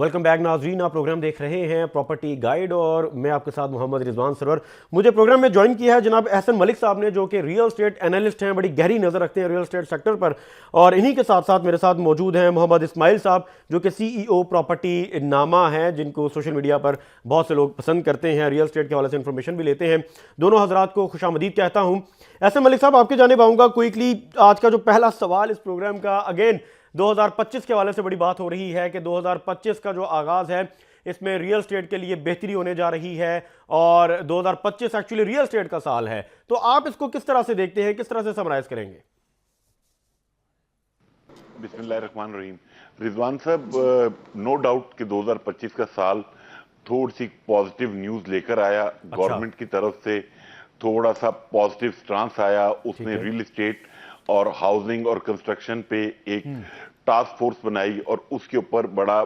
Welcome back नाजरीन, आप programme देख रहे हैं प्रॉपर्टी गाइड और मैं आपके साथ मोहम्मद रिजवान सरवर। मुझे प्रोग्राम में ज्वाइन किया है जनाब एहसन मलिक साहब ने, जो कि रियल स्टेट एनालिस्ट हैं, बड़ी गहरी नज़र रखते हैं रियल स्टेट सेक्टर पर। और इन्हीं के साथ साथ मेरे साथ मौजूद हैं मोहम्मद इस्माइल साहब, जो कि CEO प्रॉपर्टी नामा हैं, जिनको सोशल मीडिया पर बहुत से लोग पसंद करते हैं, रियल स्टेट के हवाले से इंफॉर्मेशन भी लेते हैं। दोनों हजरात को खुशामदीद कहता हूँ। एहसन मलिक साहब, आपके जानिब आऊँगा क्विकली। आज का जो पहला सवाल इस प्रोग्राम का, अगेन 2025 के हवाले से बड़ी बात हो रही है कि 2025 का जो आगाज़ है इसमें रियल स्टेट के लिए बेहतरी होने जा रही है और 2025 एक्चुअली रियल स्टेट का साल है। तो आप इसको किस तरह से देखते हैं, किस तरह से समराइज करेंगे? बिस्मिल्लाहिर्रहमानिर्रहीम। रिजवान साहब, नो डाउट कि 2025 का साल थोड़ी सी पॉजिटिव न्यूज़ लेकर आया। गवर्नमेंट की तरफ से थोड़ा सा पॉजिटिव स्टांस आया। उसने रियल एस्टेट और हाउसिंग और कंस्ट्रक्शन पे एक टास्क फोर्स बनाई और उसके ऊपर बड़ा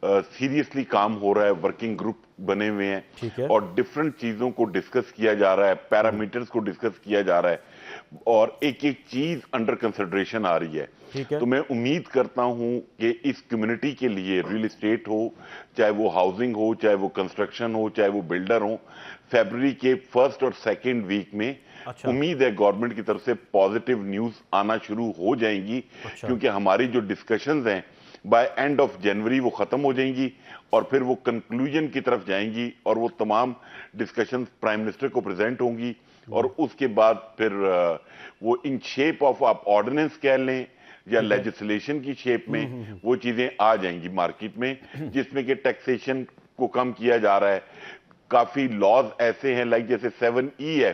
सीरियसली काम हो रहा है। वर्किंग ग्रुप बने हुए हैं और डिफरेंट चीजों को डिस्कस किया जा रहा है, पैरामीटर्स को डिस्कस किया जा रहा है और एक एक चीज अंडर कंसिडरेशन आ रही है। तो मैं उम्मीद करता हूं कि इस कम्युनिटी के लिए रियल एस्टेट हो, चाहे वो हाउसिंग हो, चाहे वो कंस्ट्रक्शन हो, चाहे वो बिल्डर हो, फरवरी के फर्स्ट और सेकेंड वीक में उम्मीद है गवर्नमेंट की तरफ से पॉजिटिव न्यूज आना शुरू हो जाएंगी। क्योंकि हमारी जो डिस्कशंस हैं बाय एंड ऑफ जनवरी वो खत्म हो जाएंगी और फिर वो कंक्लूजन की तरफ जाएंगी और वो तमाम डिस्कशंस प्राइम मिनिस्टर को प्रेजेंट होंगी और उसके बाद फिर वो इन शेप ऑफ आप ऑर्डिनेंस कह लें या लेजिस्लेशन की शेप में वो चीजें आ जाएंगी मार्केट में, जिसमें कि टैक्सेशन को कम किया जा रहा है। काफी लॉज ऐसे हैं लाइक जैसे 7E है,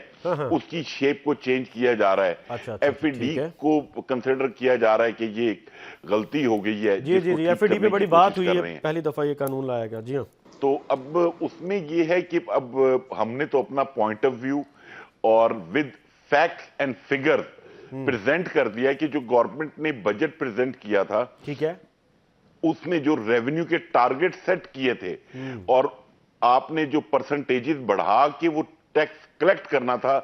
उसकी शेप को चेंज किया जा रहा है। FAD को कंसिडर किया जा रहा है कि ये गलती हो गई है। जी जी जी, FAD पे बड़ी बात हुई है, पहली दफा ये कानून लाया गया। जी हाँ। तो अब उसमें ये है कि अब हमने तो अपना पॉइंट ऑफ व्यू और with facts and figures present कर दिया कि जो गवर्नमेंट ने बजट प्रेजेंट किया था, ठीक है, उसमें जो रेवेन्यू के टारगेट सेट किए थे और आपने जो परसेंटेजेस बढ़ा के वो टैक्स कलेक्ट करना था,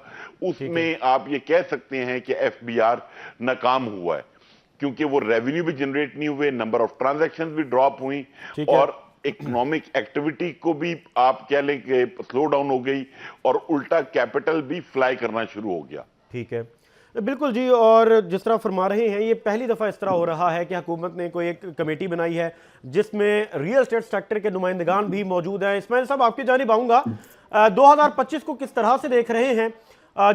उसमें आप ये कह सकते हैं कि FBR नाकाम हुआ है। क्योंकि वो रेवेन्यू भी जनरेट नहीं हुए, नंबर ऑफ ट्रांजैक्शंस भी ड्रॉप हुई और इकोनॉमिक एक्टिविटी को भी आप कह लें कि स्लो डाउन हो गई और उल्टा कैपिटल भी फ्लाई करना शुरू हो गया। ठीक है, बिल्कुल जी। और जिस तरह फरमा रहे हैं, ये पहली दफ़ा इस तरह हो रहा है कि हुकूमत ने कोई एक कमेटी बनाई है जिसमें रियल एस्टेट सेक्टर के नुमाइंदगान भी मौजूद हैं। इस्माइल साहब, आपकी जानिब आऊँगा। 2025 को किस तरह से देख रहे हैं?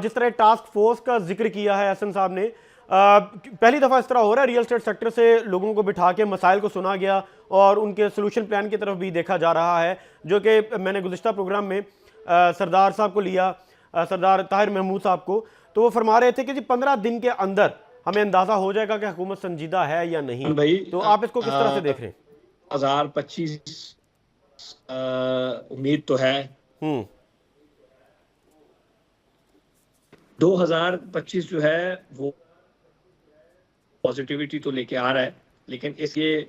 जिस तरह टास्क फोर्स का जिक्र किया है एहसन साहब ने, पहली दफ़ा इस तरह हो रहा है, रियल एस्टेट सेक्टर से लोगों को बिठा के मसाइल को सुना गया और उनके सोल्यूशन प्लान की तरफ भी देखा जा रहा है, जो कि मैंने गुज़िश्ता प्रोग्राम में सरदार साहब को लिया, सरदार ताहिर महमूद साहब को, तो वो फरमा रहे थे कि जी 15 दिन के अंदर हमें अंदाजा हो जाएगा कि हुकूमत संजीदा है या नहीं। भाई, तो आप इसको किस तरह से देख रहे हैं? 2025 उम्मीद तो है। 2025 जो है वो पॉजिटिविटी तो लेके आ रहा है, लेकिन इसलिए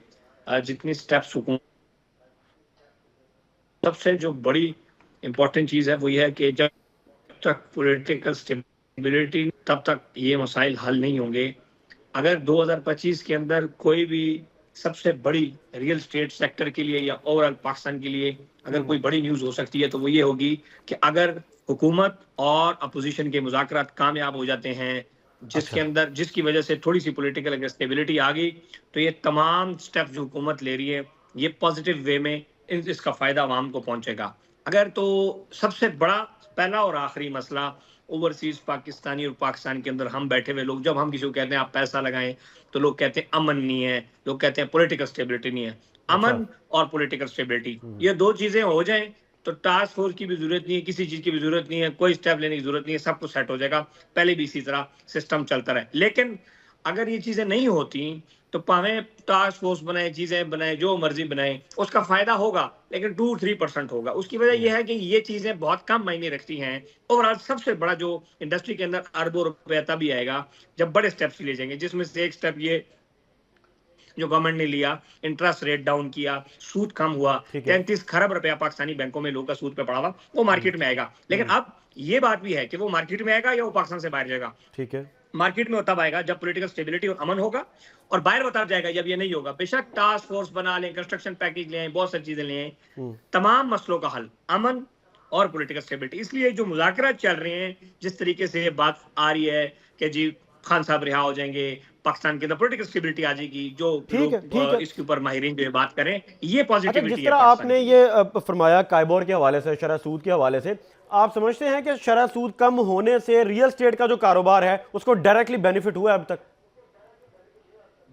जितनी स्टेप्स हुकूमत, सबसे जो बड़ी इंपॉर्टेंट चीज है वो ये है कि जब तक पॉलिटिकल स्टेबिलिटी, तब तक ये मसाइल हल नहीं होंगे। अगर 2025 के अंदर कोई भी सबसे बड़ी रियल स्टेट सेक्टर के लिए या ओवरऑल पाकिस्तान के लिए अगर कोई बड़ी न्यूज हो सकती है तो वो ये होगी कि अगर हुकूमत और अपोजिशन के मुज़ाकरात कामयाब हो जाते हैं, जिसके अंदर जिसकी वजह से थोड़ी सी पॉलिटिकल अगर स्टेबिलिटी आ गई, तो ये तमाम स्टेप्स जो हुकूमत ले रही है ये पॉजिटिव वे में इसका फायदा आवाम को पहुंचेगा। अगर तो सबसे बड़ा पहला और आखिरी मसला ओवरसीज पाकिस्तानी और पाकिस्तान के अंदर हम बैठे हुए लोग, जब हम किसी को कहते हैं आप पैसा लगाएं तो लोग कहते हैं अमन नहीं है, लोग कहते हैं पॉलिटिकल स्टेबिलिटी नहीं है। अमन और पॉलिटिकल स्टेबिलिटी, ये दो चीजें हो जाएं तो टास्क फोर्स की भी जरूरत नहीं है, किसी चीज की भी जरूरत नहीं है, कोई स्टेप लेने की जरूरत नहीं है, सब कुछ सेट हो जाएगा। पहले भी इसी तरह सिस्टम चलता रहे। लेकिन अगर ये चीजें नहीं होती तो भावें टास्क फोर्स बनाए, चीजें बनाए, जो मर्जी बनाए, उसका फायदा होगा लेकिन 2-3% होगा। उसकी वजह यह है कि ये चीजें बहुत कम मायने रखती हैं। ओवरऑल सबसे बड़ा जो इंडस्ट्री के अंदर अरबों रुपया तभी आएगा जब बड़े स्टेप्स लिए जाएंगे, जिसमें से एक स्टेप ये जो गवर्नमेंट ने लिया, इंटरेस्ट रेट डाउन किया, सूद कम हुआ, 33 खरब रुपया पाकिस्तानी बैंकों में लोगों का सूद पे पड़ा हुआ, वो मार्केट में आएगा। लेकिन अब ये बात भी है कि वो मार्केट में आएगा या वो पाकिस्तान से बाहर जाएगा। ठीक है, मार्केट में तब आएगा जब पॉलिटिकल स्टेबिलिटी और अमन होगा, और बाहर बता जाएगा जब ये नहीं होगा। बेशक टास्क फोर्स बना लें, कंस्ट्रक्शन पैकेज लें, बहुत सारी चीजें लें, तमाम मसलों का हल अमन और पॉलिटिकल स्टेबिलिटी। इसलिए जो मुज़ाकरात चल रहे हैं, जिस तरीके से बात आ रही है कि जी खान साहब रिहा हो जाएंगे, पाकिस्तान के अंदर पॉलिटिकल स्टेबिलिटी आ जाएगी, जो ठीक है, ठीक है। इसके ऊपर माहिरीन जो बात करें, ये अच्छा, पॉजिटिविटी जिस है तरह पाकिस्तान आपने की। ये फरमाया काइबोर के हवाले से, शरह सूद के हवाले से, आप समझते हैं कि शरह सूद कम होने से रियल स्टेट का जो कारोबार है उसको डायरेक्टली बेनिफिट हुआ है अब तक?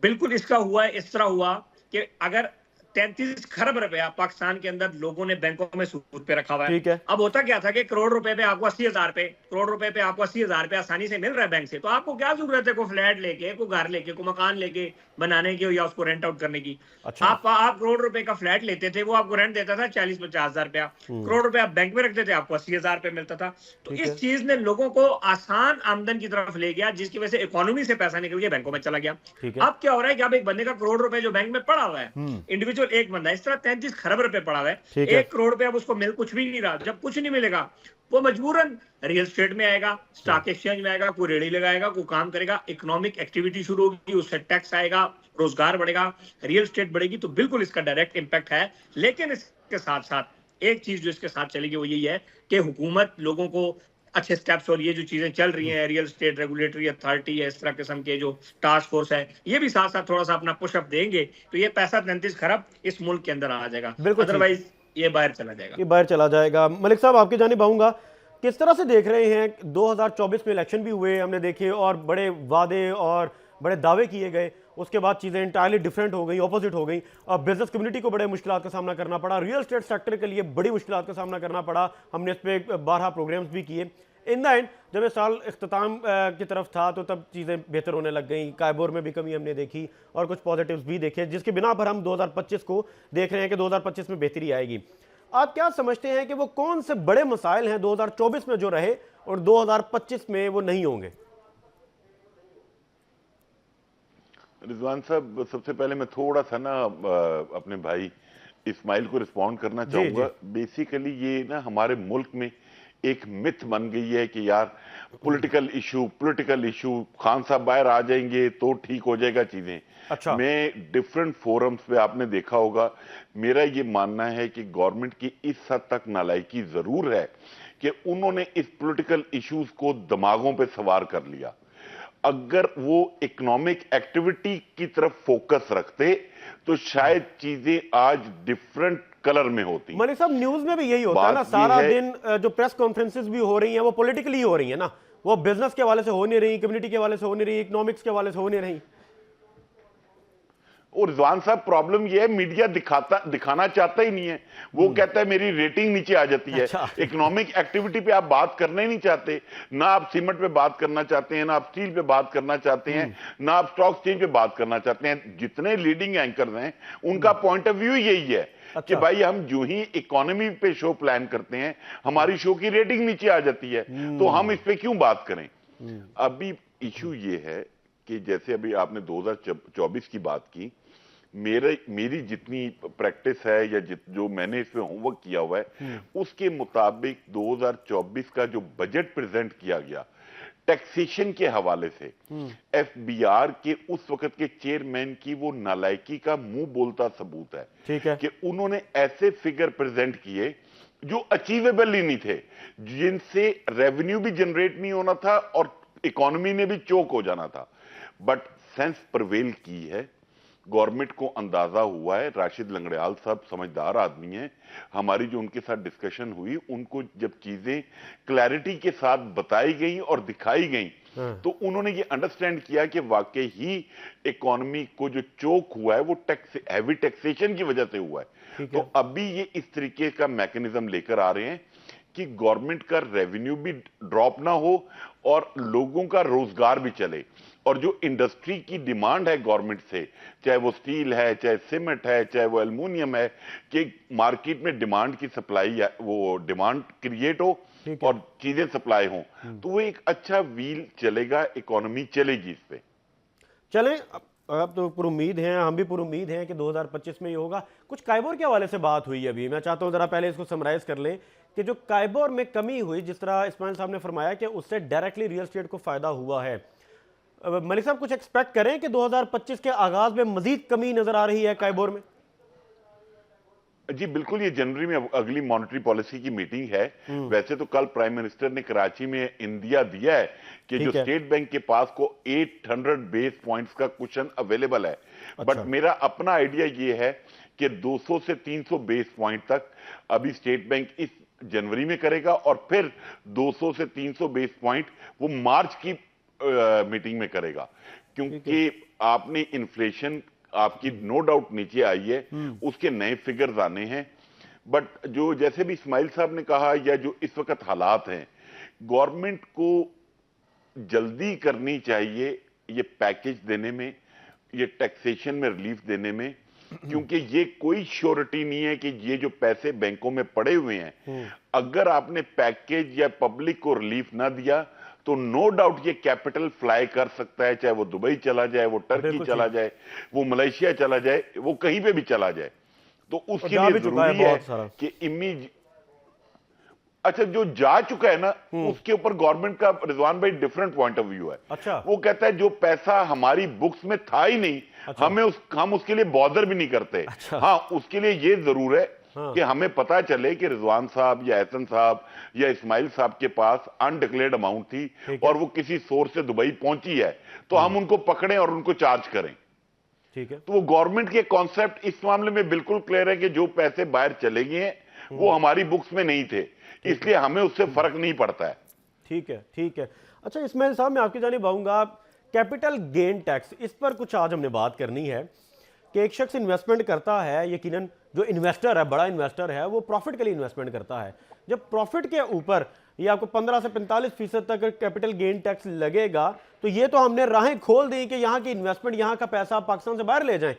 बिल्कुल इसका हुआ है, इस तरह हुआ कि अगर 33 खरब रुपया पाकिस्तान के अंदर लोगों ने बैंकों में सूद पे रखा हुआ है। ठीक है। अब होता क्या था कि करोड़ रुपए पे आपको 80,000 पे, करोड़ रुपए पे आपको 80,000 रुपया आसानी से मिल रहा है बैंक से, तो आपको क्या जरूरत है कोई फ्लैट लेके, कोई घर लेके, कोई मकान लेके बनाने की या उसको रेंट आउट करने की। अच्छा। आप करोड़ रुपए का फ्लैट लेते थे, वो आपको रेंट देता था 40-50,000 रुपया, करोड़ रुपए आप बैंक में रखते थे, आपको 80,000 रुपये मिलता था। तो ठीक इस है। चीज ने लोगों को आसान आमदन की तरफ ले गया, जिसकी वजह से इकोनॉमी से पैसा निकल के बैंकों में चला गया। ठीक है। अब क्या हो रहा है कि अब एक बंदे का करोड़ रुपए जो बैंक में पड़ा हुआ है, इंडिविजुअल एक बंदा, इस तरह 33 खरब रुपए पड़ा हुआ है, ठीक है। 1 करोड़ पे अब उसको मिल कुछ भी नहीं रहा। जब कुछ नहीं मिलेगा, वो मजबूरन रियल स्टेट में आएगा, स्टॉक एक्सचेंज में आएगा, कोई रेडी लगाएगा, कोई काम करेगा, इकोनॉमिक एक्टिविटी शुरू होगी, उससे टैक्स आएगा, रोजगार बढ़ेगा, रियल स्टेट बढ़ेगी। तो बिल्कुल इसका डायरेक्ट इंपैक्ट है। लेकिन इसके साथ साथ एक चीज जो इसके साथ चलेगी वो यही है कि हुकूमत लोगों को अच्छे स्टेप्स, और ये जो चीजें चल रही हैं, रियल स्टेट रेगुलेटरी अथॉरिटी है, इस तरह किस्म के जो टास्क फोर्स है, ये भी साथ साथ थोड़ा सा अपना पुशअप देंगे, तो ये पैसा 33 खरब इस मुल्क के अंदर आ जाएगा। बिल्कुल ठीक। अदरवाइज ये बाहर चला जाएगा। ये बाहर चला जाएगा। मलिक साहब, आपकी जानिब आऊंगा, किस तरह से देख रहे हैं 2024 में इलेक्शन भी हुए हमने देखे, और बड़े वादे और बड़े दावे किए गए, उसके बाद चीज़ें इंटायरली डिफरेंट हो गई, ऑपोजिट हो गई। और बिजनेस कम्युनिटी को बड़े मुश्किलात का सामना करना पड़ा, रियल स्टेट सेक्टर के लिए बड़ी मुश्किलात का सामना करना पड़ा। हमने इस पर 12 प्रोग्राम्स भी किए। इन द एंड जब ये साल इख्तिताम की तरफ था तो तब चीज़ें बेहतर होने लग गई, कायबोर में भी कमी हमने देखी और कुछ पॉजिटिव्स भी देखे, जिसके बिना पर हम 2025 को देख रहे हैं कि 2025 में बेहतरी आएगी। आप क्या समझते हैं कि वो कौन से बड़े मसाइल हैं 2024 में जो रहे और 2025 में वो नहीं होंगे? रिजवान साहब, सबसे पहले मैं थोड़ा सा ना अपने भाई इस्माइल को रिस्पॉन्ड करना चाहूंगा। बेसिकली ये ना हमारे मुल्क में एक मिथ बन गई है कि यार पॉलिटिकल इशू, खान साहब बाहर आ जाएंगे तो ठीक हो जाएगा चीजें। अच्छा। मैं डिफरेंट फोरम्स पे आपने देखा होगा, मेरा ये मानना है कि गवर्नमेंट की इस हद तक नालायकी जरूर है कि उन्होंने इस पॉलिटिकल इश्यूज को दिमागों पे सवार कर लिया। अगर वो इकोनॉमिक एक्टिविटी की तरफ फोकस रखते तो शायद चीजें आज डिफरेंट कलर में होती। मलिक साहब, न्यूज में भी यही होता है ना, सारा दिन जो प्रेस कॉन्फ्रेंसेस भी हो रही हैं वो पॉलिटिकली हो रही है ना, वो बिजनेस के हवाले से हो नहीं रही, कम्युनिटी के हवाले से हो नहीं रही, इकोनॉमिक्स के हवाले से हो नहीं रही। और रिजवान साहब, प्रॉब्लम यह है मीडिया दिखाना चाहता ही नहीं है। वो कहता है मेरी रेटिंग नीचे आ जाती है। अच्छा। इकोनॉमिक एक्टिविटी पे आप बात करना ही नहीं चाहते, ना आप सीमेंट पे बात करना चाहते हैं, ना आप स्टील पे बात करना चाहते हैं, ना आप स्टॉक एक्सचेंज पे बात करना चाहते हैं। जितने लीडिंग एंकर्स हैं उनका पॉइंट ऑफ व्यू यही है कि भाई हम जो ही इकोनॉमी पे शो प्लान करते हैं हमारी शो की रेटिंग नीचे आ जाती है, तो हम इस पे क्यों बात करें। अभी इशू ये है कि जैसे अभी आपने 2024 की बात की, मेरी जितनी प्रैक्टिस है या जो मैंने इसमें होमवर्क किया हुआ है उसके मुताबिक 2024 का जो बजट प्रेजेंट किया गया टैक्सेशन के हवाले से, एफबीआर के उस वक्त के चेयरमैन की वो नालायकी का मुंह बोलता सबूत है। ठीक है। कि उन्होंने ऐसे फिगर प्रेजेंट किए जो अचीवेबल ही नहीं थे, जिनसे रेवेन्यू भी जनरेट नहीं होना था और इकोनॉमी ने भी चोक हो जाना था। बट सेंस प्रिवेल की है, गवर्नमेंट को अंदाजा हुआ है। राशिद लंगड़ियाल साहब समझदार आदमी हैं, हमारी जो उनके साथ डिस्कशन हुई, उनको जब चीजें क्लैरिटी के साथ बताई गई और दिखाई गई तो उन्होंने ये अंडरस्टैंड किया कि वाकई ही इकोनॉमी को जो चोक हुआ है वो हैवी टैक्सेशन की वजह से हुआ है। तो अभी ये इस तरीके का मैकेनिज्म लेकर आ रहे हैं कि गवर्नमेंट का रेवेन्यू भी ड्रॉप ना हो और लोगों का रोजगार भी चले। और जो इंडस्ट्री की डिमांड है गवर्नमेंट से, चाहे वो स्टील है, चाहे सीमेंट है, चाहे वो एल्युमिनियम है, कि मार्केट में डिमांड की सप्लाई, वो डिमांड क्रिएट हो और चीजें सप्लाई हो, तो वो एक अच्छा व्हील चलेगा, इकोनॉमी चलेगी इस पे। चलें, अब तो पूरी उम्मीद है, हम भी पूरी उम्मीद हैं कि 2025 में ये होगा। कुछ कायबोर के हवाले से बात हुई अभी, मैं चाहता हूँ जरा पहले इसको समराइज कर लें कि जो कायबोर में कमी हुई, जिस तरह इस्माइल साहब ने फरमाया कि उससे डायरेक्टली रियल स्टेट को फायदा हुआ है, मलिक साहब कुछ एक्सपेक्ट करें कि 2025 के आगाज में मजीद कमी नजर आ रही है काइबोर में? जी बिल्कुल, ये जनवरी में अगली मॉनेटरी पॉलिसी की मीटिंग है। वैसे तो कल प्राइम मिनिस्टर ने कराची में इंदिया दिया है कि जो स्टेट बैंक के पास को 800 बेस पॉइंट्स का कुशन अवेलेबल है। बट मेरा अपना आइडिया ये है कि 200 से 300 बेस पॉइंट तक अभी स्टेट बैंक इस जनवरी में करेगा और फिर 200 से 300 बेस पॉइंट वो मार्च की मीटिंग में करेगा, क्योंकि आपने इन्फ्लेशन आपकी नो डाउट नीचे आई है, उसके नए फिगर्स आने हैं। बट जो जैसे भी इस्माइल साहब ने कहा या जो इस वक्त हालात हैं, गवर्नमेंट को जल्दी करनी चाहिए ये पैकेज देने में, ये टैक्सेशन में रिलीफ देने में, क्योंकि ये कोई श्योरिटी नहीं है कि ये जो पैसे बैंकों में पड़े हुए हैं, अगर आपने पैकेज या पब्लिक को रिलीफ ना दिया तो नो डाउट ये कैपिटल फ्लाई कर सकता है, चाहे वो दुबई चला जाए, वो टर्की चला जाए, वो मलेशिया चला जाए, वो कहीं पे भी चला जाए। तो उसके लिए जरूरी है कि अच्छा जो जा चुका है ना, उसके ऊपर गवर्नमेंट का रिजवान भाई डिफरेंट पॉइंट ऑफ व्यू है। अच्छा। वो कहता है जो पैसा हमारी बुक्स में था ही नहीं, हम उसके लिए बॉदर भी नहीं करते। हाँ, उसके लिए ये जरूर है कि हमें पता चले कि रिजवान साहब या एहसन साहब या इस्माइल साहब के पास अनडिक्लेयर्ड अमाउंट थी और वो किसी सोर्स से दुबई पहुंची है, तो हम उनको पकड़ें और उनको चार्ज करें। ठीक है। तो वो गवर्नमेंट के कॉन्सेप्ट इस मामले में बिल्कुल क्लियर है कि जो पैसे बाहर चले गए हैं वो हमारी बुक्स में नहीं थे, इसलिए हमें उससे फर्क नहीं पड़ता है। ठीक है, ठीक है। अच्छा इस्माइल साहब, मैं आपकी जानिब आऊंगा। कैपिटल गेन टैक्स, इस पर कुछ आज हमने बात करनी है कि एक शख्स इन्वेस्टमेंट करता है, यकीनन जो इन्वेस्टर है, बड़ा इन्वेस्टर है, वो प्रॉफिट के लिए इन्वेस्टमेंट करता है। जब प्रॉफिट के ऊपर ये आपको 15 से 45% तक कैपिटल गेन टैक्स लगेगा, तो ये तो हमने राहें खोल दी कि यहाँ की इन्वेस्टमेंट, यहाँ का पैसा पाकिस्तान से बाहर ले जाएं।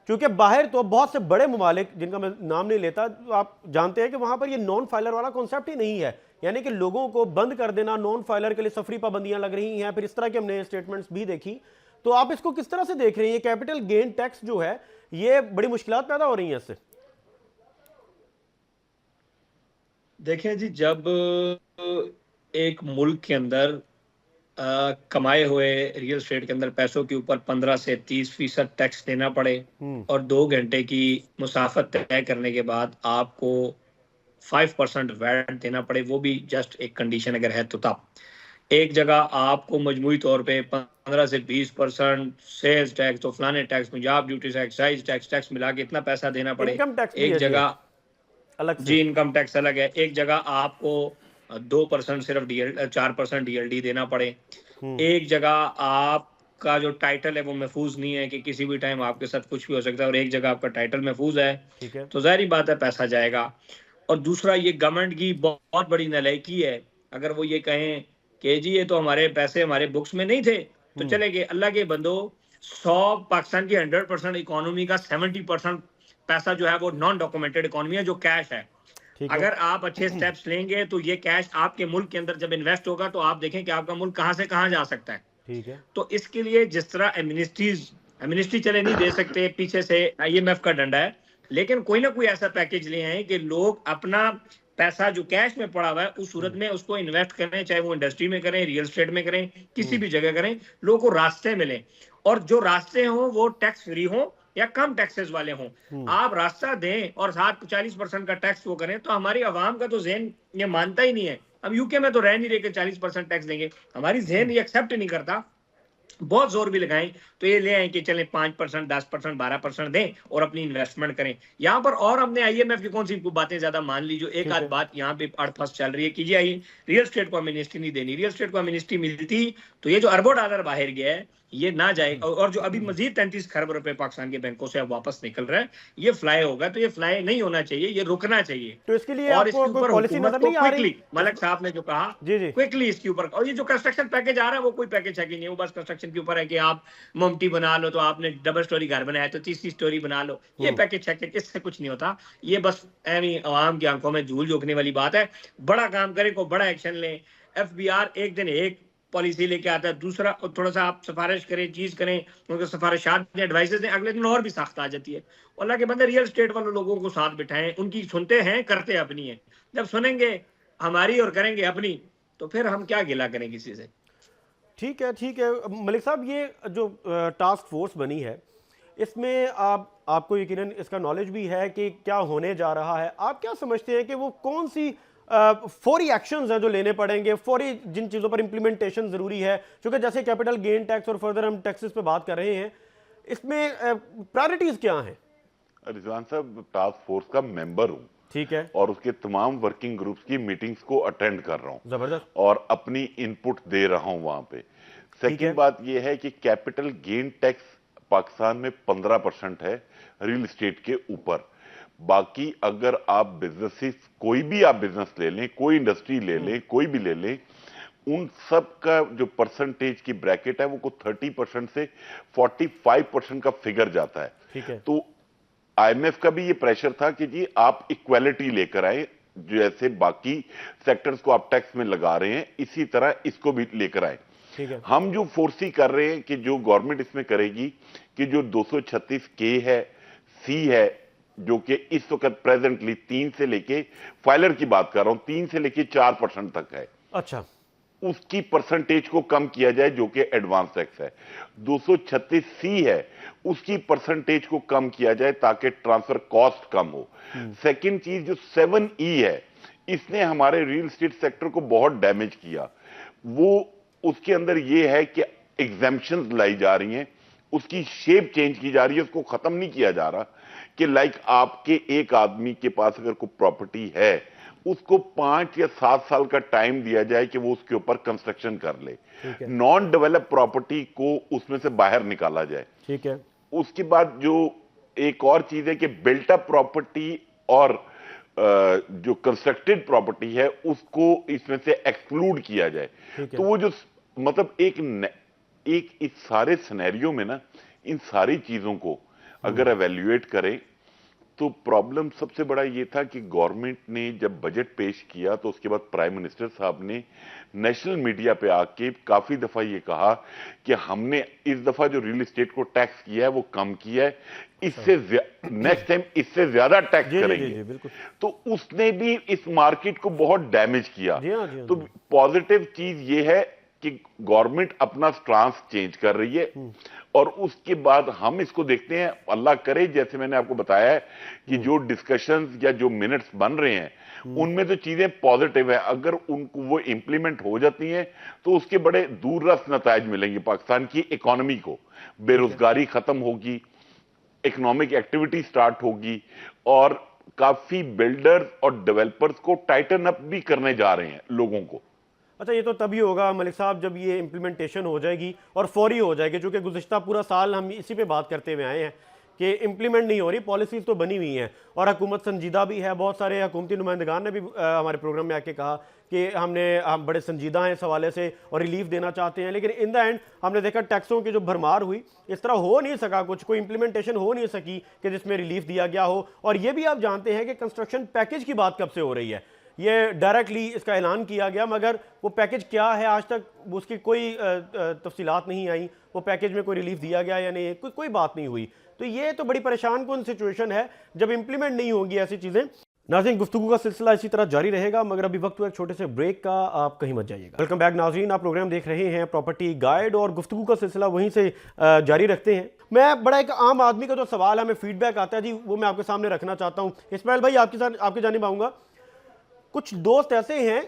क्योंकि बाहर तो बहुत से बड़े ममालिक, जिनका मैं नाम नहीं लेता, तो आप जानते हैं कि वहां पर ये नॉन फाइलर वाला कॉन्सेप्ट ही नहीं है, यानी कि लोगों को बंद कर देना, नॉन फाइलर के लिए सफरी पाबंदियां लग रही हैं, फिर इस तरह के हमने स्टेटमेंट्स भी देखी। तो आप इसको किस तरह से देख रहे हैं? ये कैपिटल गेन टैक्स जो है, ये बड़ी मुश्किलात पैदा हो रही हैं इससे। देखिए जी, जब एक मुल्क के अंदर कमाए हुए रियल एस्टेट के अंदर पैसों के ऊपर 15 से 30% टैक्स देना पड़े और 2 घंटे की मुसाफत तय करने के बाद आपको 5% वैट देना पड़े, वो भी जस्ट एक कंडीशन अगर है तो तब। एक जगह आपको मजमूई तौर पे 15 से 20% सेल्स टैक्स, तो फलाने tax, Punjab duty tax, excise tax मिला के इतना पैसा देना पड़े। एक जगह अलग जी इनकम टैक्स अलग है, एक जगह आपको 2% सिर्फ 4% डीएलडी देना पड़े, एक जगह आपका जो टाइटल है वो महफूज नहीं है कि किसी भी टाइम आपके साथ कुछ भी हो सकता है, और एक जगह आपका टाइटल महफूज है, तो जाहिर बात है पैसा जाएगा। और दूसरा, ये गवर्नमेंट की बहुत बड़ी नालायकी है अगर वो ये कहें कि जी ये तो हमारे पैसे हमारे बुक्स में नहीं थे, तो चले गए। अल्लाह के बंदो, 100 पाकिस्तान की 100% इकोनॉमी का 70% पैसा जो है वो नॉन डॉक्यूमेंटेड इकोनॉमी है, जो कैश है। अगर आप अच्छे स्टेप्स लेंगे तो ये कैश आपके मुल्क के अंदर जब इन्वेस्ट होगा तो आप देखें कि आपका मुल्क कहां से कहां जा सकता है। ठीक है। तो इसके लिए जिस तरह एमनिस्ट्री चले नहीं दे सकते, पीछे से IMF का डंडा है, लेकिन कोई ना कोई ऐसा पैकेज ले आए कि लोग अपना पैसा जो कैश में पड़ा हुआ है उस सूरत में उसको इन्वेस्ट करें, चाहे वो इंडस्ट्री में करें, रियल एस्टेट में करें, किसी भी जगह करें, लोगों को रास्ते मिले, और जो रास्ते हों वो टैक्स फ्री हों या कम टैक्सेस वाले हों। आप रास्ता दें और 40% का टैक्स वो करें, तो हमारी आवाम का तो ज़हन ये मानता ही नहीं है। अब यूके में तो रह नहीं रहे कि 40% टैक्स देंगे, हमारी ज़हन ये एक्सेप्ट नहीं करता। बहुत जोर भी लगाएं तो ये ले आए कि चलें 5%, 10%, 12% दें और अपनी इन्वेस्टमेंट करें यहाँ पर। और हमने IMF की कौन सी बातें ज्यादा मान ली, जो एक आध बात यहाँ पे अड़फस चल रही है कि जी रियल एस्टेट को एमनेस्टी नहीं देनी, रियल एस्टेट को एमनेस्टी मिलती तो ये जो अरबों डॉलर बाहर गया है ये ना जाए, और जो अभी मजीद 33 खरब रुपए पाकिस्तान के बैंकों से अब वापस निकल रहा है, ये फ्लाई होगा, तो ये फ्लाई नहीं होना चाहिए, ये रुकना चाहिए। तो इसके लिए और इसके ऊपर पॉलिसी नजर नहीं आ रही? मलिक साहब ने जो कहा क्विकली इसके ऊपर, और ये जो कंस्ट्रक्शन पैकेज आ रहा है वो कोई पैकेज है कि नहीं, वो बस कंस्ट्रक्शन के ऊपर है कि आप ममटी बना लो, तो आपने डबल स्टोरी घर बनाया तो तीसरी स्टोरी बना लो, ये पैकेज है, इससे कुछ नहीं होता। ये बस आवाम की आंखों में धूल झोंकने वाली बात है। बड़ा काम करे, को बड़ा एक्शन ले। FBR एक दिन एक पॉलिसी लेके आता है, दूसरा थोड़ा सा आप सिफारिश करें, चीज करें, उनको सिफारिशात एडवाइसेस दें, अगले दिन और भी सख्त आ जाती है। अल्लाह के बंदे, रियल एस्टेट वाले लोगों को साथ बिठाएं, उनकी सुनते हैं, करते अपनी है। जब सुनेंगे हमारी और करेंगे अपनी, तो फिर हम क्या गिला करें किसी से। ठीक है, ठीक है मलिक साहब, ये जो टास्क फोर्स बनी है इसमें आपको यकीनन इसका नॉलेज भी है कि क्या होने जा रहा है। आप क्या समझते हैं कि वो कौन सी फौरी एक्शंस हैं जो लेने पड़ेंगे, फौरी जिन चीज़ों पर इम्प्लीमेंटेशन ज़रूरी है, क्योंकि जैसे कैपिटल गेन टैक्स और फर्दर हम टैक्सेस पे बात कर रहे हैं, इसमें प्रायोरिटीज़ क्या हैं? रिजवान साहब, टास्क फोर्स का मेंबर हूँ, ठीक है, और उसके तमाम वर्किंग ग्रुप्स की मीटिंग्स को अटेंड कर रहा हूँ ज़बरदस्त, और अपनी इनपुट दे रहा हूँ वहां पे। ठीक है, सेकंड बात यह है कि कैपिटल गेन टैक्स पाकिस्तान में 15% है रियल एस्टेट के ऊपर। बाकी अगर आप बिजनेसेस, कोई भी आप बिजनेस ले लें, कोई इंडस्ट्री ले लें, कोई भी ले लें, उन सब का जो परसेंटेज की ब्रैकेट है वो को 30% से 45% का फिगर जाता है। ठीक है, तो आईएमएफ का भी ये प्रेशर था कि जी आप इक्वालिटी लेकर आए, जैसे बाकी सेक्टर्स को आप टैक्स में लगा रहे हैं इसी तरह इसको भी लेकर आए। ठीक है, हम जो फोर्सी कर रहे हैं कि जो गवर्नमेंट इसमें करेगी कि जो 236 के है, सी है, जो कि इस वक्त प्रेजेंटली 3 से लेके, फाइलर की बात कर रहा हूं, 3 से लेके 4% तक है, अच्छा, उसकी परसेंटेज को कम किया जाए जो कि एडवांस टैक्स है। 236 सी है, उसकी परसेंटेज को कम किया जाए ताकि ट्रांसफर कॉस्ट कम हो। सेकंड चीज जो 7E है, इसने हमारे रियल एस्टेट सेक्टर को बहुत डैमेज किया। वो उसके अंदर ये है कि एग्जेम्पशंस लाई जा रही हैं, उसकी शेप चेंज की जा रही है, उसको खत्म नहीं किया जा रहा कि लाइक आपके एक आदमी के पास अगर कोई प्रॉपर्टी है, उसको 5 या 7 साल का टाइम दिया जाए कि वो उसके ऊपर कंस्ट्रक्शन कर ले, नॉन डेवलप प्रॉपर्टी को उसमें से बाहर निकाला जाए। ठीक है, उसके बाद जो एक और चीज है कि बिल्ट अप प्रॉपर्टी और जो कंस्ट्रक्टेड प्रॉपर्टी है उसको इसमें से एक्सक्लूड किया जाए। तो वो जो मतलब एक इस सारे सिनेरियो में ना, इन सारी चीजों को अगर एवेल्युएट करें तो प्रॉब्लम सबसे बड़ा ये था कि गवर्नमेंट ने जब बजट पेश किया तो उसके बाद प्राइम मिनिस्टर साहब ने नेशनल मीडिया पे आके काफी दफा ये कहा कि हमने इस दफा जो रियल एस्टेट को टैक्स किया है वो कम किया है, इससे नेक्स्ट टाइम इससे ज्यादा टैक्स करेंगे। जी, बिल्कुल। तो उसने भी इस मार्केट को बहुत डैमेज किया। जी हाँ, जी हाँ, तो पॉजिटिव चीज ये है कि गवर्नमेंट अपना स्टांस चेंज कर रही है और उसके बाद हम इसको देखते हैं। अल्लाह करे, जैसे मैंने आपको बताया है कि जो डिस्कशंस या जो मिनट्स बन रहे हैं उनमें तो चीजें पॉजिटिव है, अगर उनको वो इंप्लीमेंट हो जाती हैं तो उसके बड़े दूरदर्श नतायज मिलेंगे पाकिस्तान की इकोनॉमी को। बेरोजगारी खत्म होगी, इकोनॉमिक एक्टिविटी स्टार्ट होगी और काफी बिल्डर्स और डेवलपर्स को टाइटन अप भी करने जा रहे हैं लोगों को। अच्छा, ये तो तभी होगा मलिक साहब जब ये इम्प्लीमेंटेशन हो जाएगी और फौरी हो जाएगी, क्योंकि गुज़िश्ता पूरा साल हम इसी पे बात करते हुए आए हैं कि इम्प्लीमेंट नहीं हो रही, पॉलिसीज़ तो बनी हुई हैं और हुकूमत संजीदा भी है। बहुत सारे हुकूमती नुमाइंदगान ने भी हमारे प्रोग्राम में आके कहा कि हम बड़े संजीदा हैं इस हवाले से और रिलीफ देना चाहते हैं, लेकिन इन द एंड हमने देखा टैक्सों की जो भरमार हुई, इस तरह हो नहीं सका, कुछ कोई इंप्लीमेंटेशन हो नहीं सकी कि जिसमें रिलीफ दिया गया हो। और ये भी आप जानते हैं कि कंस्ट्रक्शन पैकेज की बात कब से हो रही है, ये डायरेक्टली इसका ऐलान किया गया, मगर वो पैकेज क्या है आज तक उसकी कोई तफसीलात नहीं आई, वो पैकेज में कोई रिलीफ दिया गया या नहीं, कोई बात नहीं हुई। तो ये तो बड़ी परेशान कुन सिचुएशन है जब इंप्लीमेंट नहीं होगी ऐसी चीज़ें। नाज़रीन, गुफ्तगू का सिलसिला इसी तरह जारी रहेगा, मगर अभी वक्त हुआ एक छोटे से ब्रेक का, आप कहीं मत जाइएगा। वेलकम बैक नाज़रीन, आप प्रोग्राम देख रहे हैं प्रॉपर्टी गाइड और गुफ्तगू का सिलसिला वहीं से जारी रखते हैं। मैं बड़ा एक आम आदमी का जो सवाल हमें फीडबैक आता है जी, वो मैं आपके सामने रखना चाहता हूँ। इस्माइल भाई, आपकी जानिब आऊँगा। कुछ दोस्त ऐसे हैं,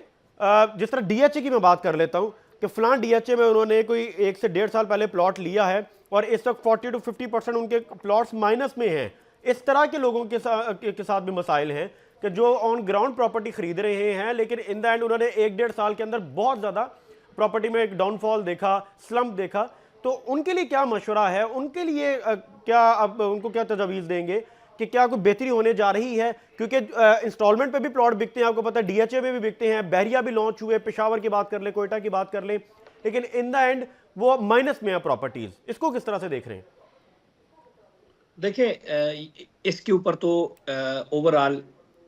जिस तरह डीएचए की मैं बात कर लेता हूं कि फलां डीएचए में उन्होंने कोई 1 से 1.5 साल पहले प्लॉट लिया है और इस वक्त 40 to 50% उनके प्लॉट्स माइनस में हैं। इस तरह के लोगों के साथ भी मसाइल हैं कि जो ऑन ग्राउंड प्रॉपर्टी खरीद रहे हैं, लेकिन इन द एंड उन्होंने 1-1.5 साल के अंदर बहुत ज़्यादा प्रॉपर्टी में एक डाउनफॉल देखा, स्लम्प देखा। तो उनके लिए क्या मशवरा है, उनके लिए क्या अब उनको क्या तजवीज़ देंगे कि क्या कोई बेहतरी होने जा रही है? क्योंकि इंस्टॉलमेंट पे भी प्लॉट बिकते हैं, आपको पता है, डीएचए में भी बिकते हैं, बहरिया भी लॉन्च हुए, पेशावर की बात कर ले, कोयटा की बात कर ले, लेकिन इन द एंड वो माइनस में है प्रॉपर्टीज। इसको किस तरह से देख रहे हैं? देखिए, इसके ऊपर तो ओवरऑल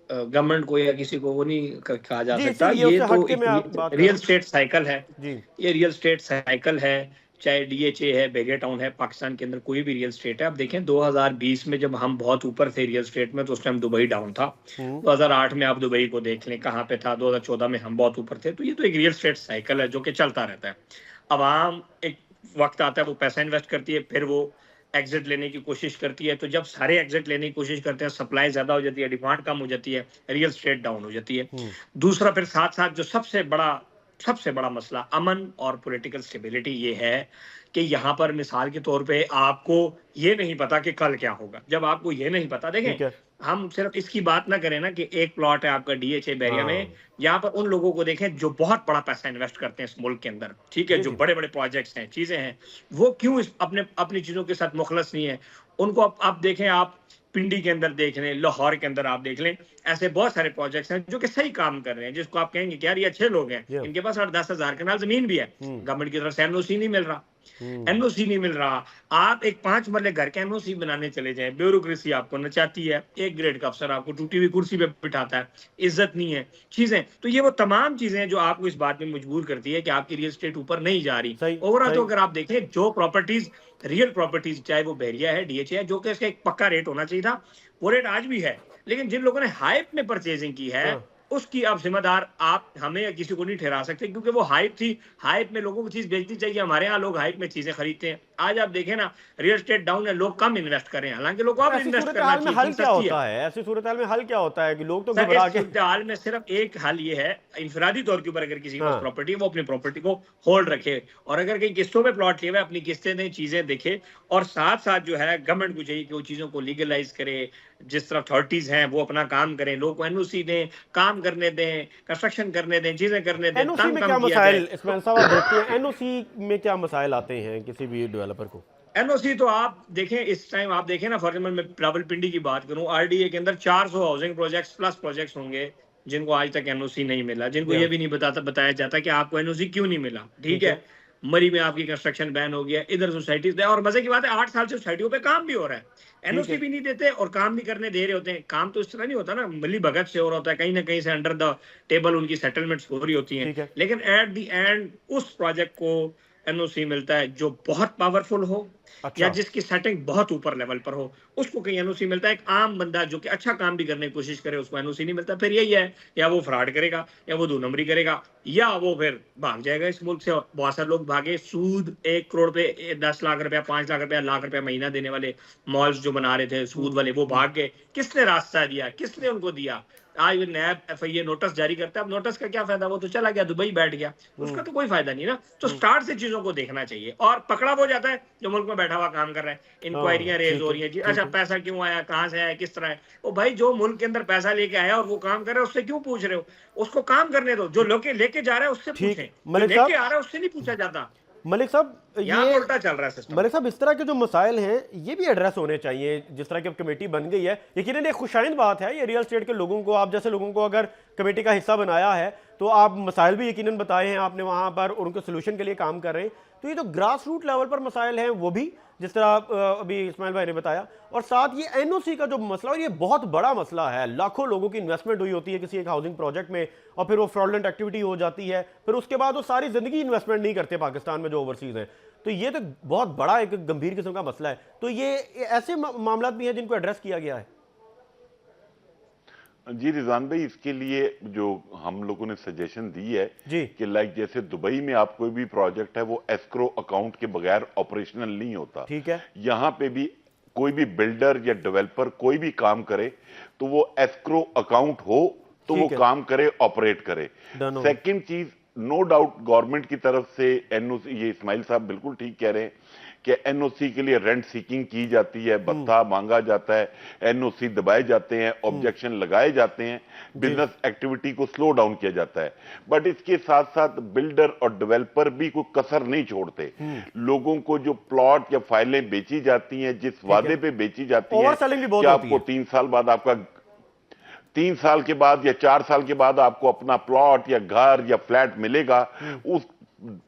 गवर्नमेंट को या किसी को वो नहीं कहा जा सकता। ये तो रियल स्टेट साइकिल है जी, ये रियल स्टेट साइकिल है चाहे डीएचए है, बेगे टाउन है, पाकिस्तान के अंदर कोई भी रियल स्टेट है। अब देखें 2020 में जब हम बहुत ऊपर थे रियल स्टेट में, तो उस टाइम दुबई डाउन था। 2008 में आप दुबई को देख लें कहाँ पे था, 2014 में हम बहुत ऊपर थे। तो ये तो एक रियल स्टेट साइकिल है जो कि चलता रहता है। अब आम एक वक्त आता है, वो पैसा इन्वेस्ट करती है, फिर वो एग्जिट लेने की कोशिश करती है। तो जब सारे एग्जिट लेने की कोशिश करते हैं, सप्लाई ज्यादा हो जाती है, डिमांड कम हो जाती है, रियल स्टेट डाउन हो जाती है। दूसरा फिर साथ साथ जो सबसे बड़ा मसला अमन और पॉलिटिकल स्टेबिलिटी ये है कि यहाँ पर मिसाल के तौर पे आपको ये नहीं पता कि कल क्या होगा। जब आपको ये नहीं पता, ठीक देखें है। हम सिर्फ इसकी बात ना करें ना कि एक प्लॉट है आपका डीएचए बैरिया में, हाँ। यहाँ पर उन लोगों को देखें जो बहुत बड़ा पैसा इन्वेस्ट करते हैं इस मुल्क के अंदर, ठीक है, जी जो जी। बड़े बड़े प्रोजेक्ट्स हैं, चीजें हैं, वो क्यों इस अपनी चीजों के साथ मुखलस नहीं है। उनको आप देखें, आप पिंडी के अंदर देख लें, लाहौर के अंदर आप देख लें, ऐसे बहुत सारे प्रोजेक्ट्स हैं जो कि सही काम कर रहे हैं, जिसको आप कहेंगे कि यार ये अच्छे लोग हैं, Yeah. इनके पास 8-10 हजार कनाल जमीन भी है, गवर्नमेंट की तरफ से एनओसी नहीं मिल रहा। एनओसी नहीं मिल रहा। आप एक 5 मरले घर के एनओसी बनाने चले जाएं, ब्यूरोक्रेसी आपको नचाती है, एक ग्रेड का अफसर आपको टूटी हुई कुर्सी पे बिठाता है, इज्जत नहीं है, चीजें। तो ये वो तमाम चीजें हैं जो आपको इस बात में मजबूर करती है कि आपकी रियल एस्टेट ऊपर नहीं जा रही। सही ओवरऑल तो सही। अगर आप देखें जो प्रॉपर्टीज, रियल प्रॉपर्टीज, चाहे वो बहरिया है, डीएचए है, जो कि इसका एक पक्का रेट होना चाहिए था, वो रेट आज भी है। लेकिन जिन लोगों ने हाइप में परचेजिंग की है, हाँ। उसकी आप जिम्मेदार आप हमें या किसी को नहीं ठहरा सकते, क्योंकि वो हाइप थी। हाइप में लोगों को चीज बेचनी चाहिए। हमारे यहाँ लोग हाइप में चीजें खरीदते हैं। आज आप देखें ना, रियल एस्टेट डाउन है, लोग कम इन्वेस्ट कर रहे हैं, हालांकि लोग तो अब ऐसी इन्वेस्ट सूरत करना हाल में चाहिए, हल चीज क्या सस्ती है। होता है? ऐसी सूरत हाल में हल क्या होता है कि लोग तो सर घबरा इस के सूरत हाल में सिर्फ एक हल ये है, इंफरादी तौर के ऊपर अगर किसी के पास हाँ। प्रॉपर्टी है, वो अपनी प्रॉपर्टी को होल्ड रखे, और अगर कहीं किस्तों पे प्लॉट लिए हुए, अपनी किस्तें दें, चीजें देखे, और साथ साथ जो है गवर्नमेंट को चाहिए कि वो चीजों को लीगलाइज करे। जिस तरह अथॉरिटीज हैं वो अपना काम करें, लोग को एनओसी दें, काम करने दें, कंस्ट्रक्शन करने दें, चीजें करने दें, एनओसी तंग में कम क्या किया जाए। मसाइल, इसमाइल साहब आप देखते हैं एनओसी में क्या मसाइल आते हैं किसी भी डेवलपर को? एनओसी तो आप देखें, इस टाइम आप देखें ना, फॉर एग्जाम्पल मैं रावलपिंडी की बात करूं, आरडीए के अंदर 400 हाउसिंग प्रोजेक्ट्स प्लस प्रोजेक्ट्स होंगे जिनको आज तक एनओसी नहीं मिला, जिनको या ये भी नहीं बताया जाता कि आपको एनओसी क्यों नहीं मिला। ठीक ठीक है, है। मरी में आपकी कंस्ट्रक्शन बैन हो गया, इधर सोसाइटीज, और मजे की बात है 8 साल से सोसाइटियों पे काम भी हो रहा है, ठीक एनओसी है। भी नहीं देते और काम भी करने दे रहे होते हैं। काम तो इस तरह नहीं होता ना, मिली भगत से हो रहा होता है, कहीं ना कहीं से अंडर द टेबल उनकी सेटलमेंट्स हो रही होती हैं। ठीक है। लेकिन एट द एंड उस प्रोजेक्ट को एनओसी मिलता है जो बहुत पावरफुल हो या अच्छा। जिसकी सेटिंग बहुत ऊपर लेवल पर हो, उसको कहीं एनओसी मिलता है। एक आम बंदा जो कि अच्छा काम भी करने की कोशिश करे, उसको एनओसी नहीं मिलता। फिर यही है, या वो फ्रॉड करेगा, या वो 2 नंबरी करेगा, या वो फिर भाग जाएगा इस मुल्क से। बहुत सारे लोग भागे, सूद 1 करोड़ पे 10 लाख रुपया, 5 लाख रुपया, लाख रुपया महीना देने वाले मॉल्स जो बना रहे थे सूद वाले, वो भाग गए। किसने रास्ता दिया, किसने उनको दिया? आज नैब एफआईए नोटिस जारी करता है। अब नोटिस का क्या फायदा, वो तो चला गया, दुबई बैठ गया, उसका तो कोई फायदा नहीं ना। तो स्टार्ट से चीजों को देखना चाहिए, और पकड़ा वो जाता है जो मुल्क में बैठा हुआ काम कर रहा है। इंक्वायरियां हाँ। रेज ठीक हो है। रही है जी, ठीक अच्छा है। पैसा क्यों आया, कहाँ से आया, किस तरह है। ओ भाई, जो मुल्क के अंदर पैसा लेके आया और वो काम कर रहा है, उससे क्यों पूछ रहे हो? उसको काम करने दो। जो लेके जा रहा है उससे ठीक। पूछें, जो मलिक लेके साहब, आ रहा है उससे नहीं पूछा जाता। मलिक साहब यहाँ ये पर उल्टा चल रहा है सिस्टम। मलिक साहब इस तरह के जो मसाइल हैं ये भी एड्रेस होने चाहिए। जिस तरह की अब कमेटी बन गई है, यकीनन एक खुशाइंद बात है। ये रियल एस्टेट के लोगों को, आप जैसे लोगों को अगर कमेटी का हिस्सा बनाया है तो आप मसाइल भी यकीनन बताए हैं आपने वहाँ पर, और उनके सोल्यूशन के लिए काम कर रहे हैं। तो ये जो ग्रास रूट लेवल पर मसाइल हैं वो भी, जिस तरह अभी इस्माइल भाई ने बताया, और साथ ये एनओसी का जो मसला, और ये बहुत बड़ा मसला है। लाखों लोगों की इन्वेस्टमेंट हुई होती है किसी एक हाउसिंग प्रोजेक्ट में, और फिर वो फ्रॉडलेंट एक्टिविटी हो जाती है, फिर उसके बाद वो सारी जिंदगी इन्वेस्टमेंट नहीं करते पाकिस्तान में जो ओवरसीज हैं। तो ये तो बहुत बड़ा एक गंभीर किस्म का मसला है। तो ये ऐसे मामला भी हैं जिनको एड्रेस किया गया है। जी रिजवान भाई, इसके लिए जो हम लोगों ने सजेशन दी है जी। कि लाइक जैसे दुबई में आप कोई भी प्रोजेक्ट है वो एस्क्रो अकाउंट के बगैर ऑपरेशनल नहीं होता। ठीक है। यहाँ पे भी कोई भी बिल्डर या डेवलपर कोई भी काम करे तो वो एस्क्रो अकाउंट हो तो वो ठीक है। काम करे, ऑपरेट करे। डन हो गया। सेकंड चीज, नो डाउट गवर्नमेंट की तरफ से एनओसी, ये इस्माइल साहब बिल्कुल ठीक कह रहे हैं कि एनओसी के लिए रेंट सीकिंग की जाती है, भत्ता मांगा जाता है, एनओसी दबाए जाते हैं, ऑब्जेक्शन लगाए जाते हैं, बिजनेस एक्टिविटी को स्लो डाउन किया जाता है। बट इसके साथ साथ बिल्डर और डेवलपर भी कोई कसर नहीं छोड़ते। लोगों को जो प्लॉट या फाइलें बेची जाती हैं, जिस वादे पे बेची जाती हैं ओवरसेलिंग भी बहुत कि होती आपको है। 3 साल बाद आपका 3 साल के बाद या 4 साल के बाद आपको अपना प्लॉट या घर या फ्लैट मिलेगा, उस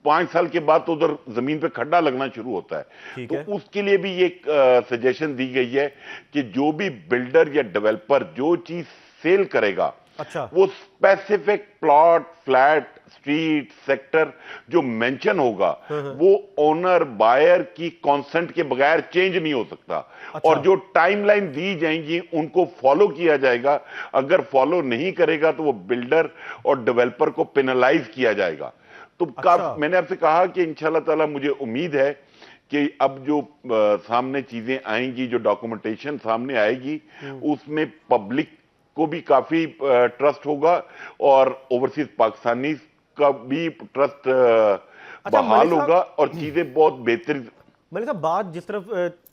5 साल के बाद तो उधर जमीन पे खड्डा लगना शुरू होता है। ठीक तो है। उसके लिए भी एक सजेशन दी गई है कि जो भी बिल्डर या डेवलपर जो चीज सेल करेगा अच्छा। वो specific plot, flat, street, sector जो मेंशन होगा वो ओनर बायर की कंसेंट के बगैर चेंज नहीं हो सकता। अच्छा। और जो टाइमलाइन दी जाएंगी उनको फॉलो किया जाएगा। अगर फॉलो नहीं करेगा तो वो बिल्डर और डेवलपर को पेनलाइज किया जाएगा। तो अच्छा। मैंने आपसे कहा कि इंशाल्लाह ताला मुझे उम्मीद है कि अब जो सामने चीजें आएंगी, जो डॉक्यूमेंटेशन सामने आएगी, उसमें पब्लिक को भी काफी ट्रस्ट होगा और ओवरसीज पाकिस्तानी का भी ट्रस्ट अच्छा बहाल मलिक साहब, होगा और चीजें बहुत बेहतर। मलिक साहब, बात जिस तरफ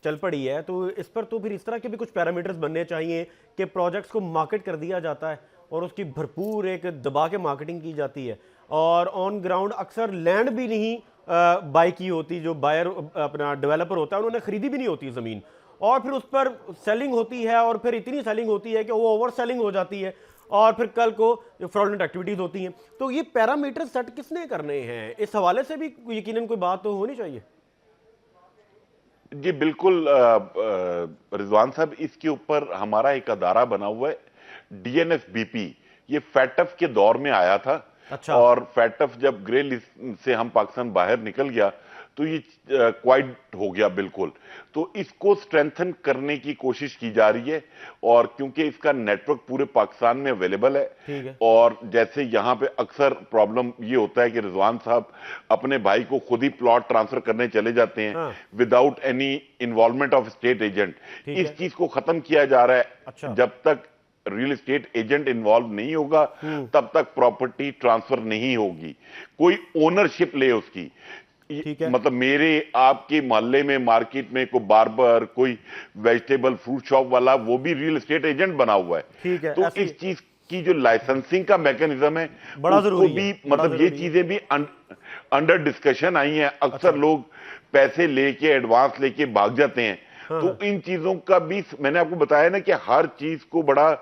चल पड़ी है तो इस पर तो फिर इस तरह के भी कुछ पैरामीटर्स बनने चाहिए कि प्रोजेक्ट्स को मार्केट कर दिया जाता है और उसकी भरपूर एक दबा के मार्केटिंग की जाती है और ऑन ग्राउंड अक्सर लैंड भी नहीं बाय की होती, जो बायर अपना डेवलपर होता है उन्होंने खरीदी भी नहीं होती ज़मीन, और फिर उस पर सेलिंग होती है और फिर इतनी सेलिंग होती है कि वो ओवर सेलिंग हो जाती है और फिर कल को फ्रॉडलेंट एक्टिविटीज़ होती हैं। तो ये पैरामीटर सेट किसने करने हैं, इस हवाले से भी यकीनन कोई बात तो होनी चाहिए। जी बिल्कुल रिजवान साहब, इसके ऊपर हमारा एक अदारा बना हुआ है, डीएनएफबीपी। ये फैटफ के दौर में आया था। अच्छा। और फैटफ जब ग्रे लिस्ट से हम पाकिस्तान बाहर निकल गया तो ये क्वाइट हो गया बिल्कुल। तो इसको स्ट्रेंथन करने की कोशिश की जा रही है और क्योंकि इसका नेटवर्क पूरे पाकिस्तान में अवेलेबल है। ठीक है। और जैसे यहां पे अक्सर प्रॉब्लम ये होता है कि रिजवान साहब अपने भाई को खुद ही प्लॉट ट्रांसफर करने चले जाते हैं हाँ। Without any involvement of state agent. ठीक इस है। चीज को खत्म किया जा रहा है। अच्छा। जब तक रियल एस्टेट एजेंट इन्वॉल्व नहीं होगा तब तक प्रॉपर्टी ट्रांसफर नहीं होगी, कोई ओनरशिप ले उसकी। ठीक है। मतलब मेरे आपके मोहल्ले में, मार्केट में कोई बार्बर, कोई वेजिटेबल फ्रूट शॉप वाला, वो भी रियल एस्टेट एजेंट बना हुआ है। ठीक है। तो ऐसे इस चीज की जो लाइसेंसिंग का मैकेनिज्म है बड़ा उसको जरूरी भी है, बड़ा मतलब ये जरूरी है। चीजें भी अंडर डिस्कशन आई हैं। अक्सर अच्छा। लोग पैसे लेके, एडवांस लेके भाग जाते हैं। तो इन चीजों का भी मैंने आपको बताया ना कि हर चीज को बड़ा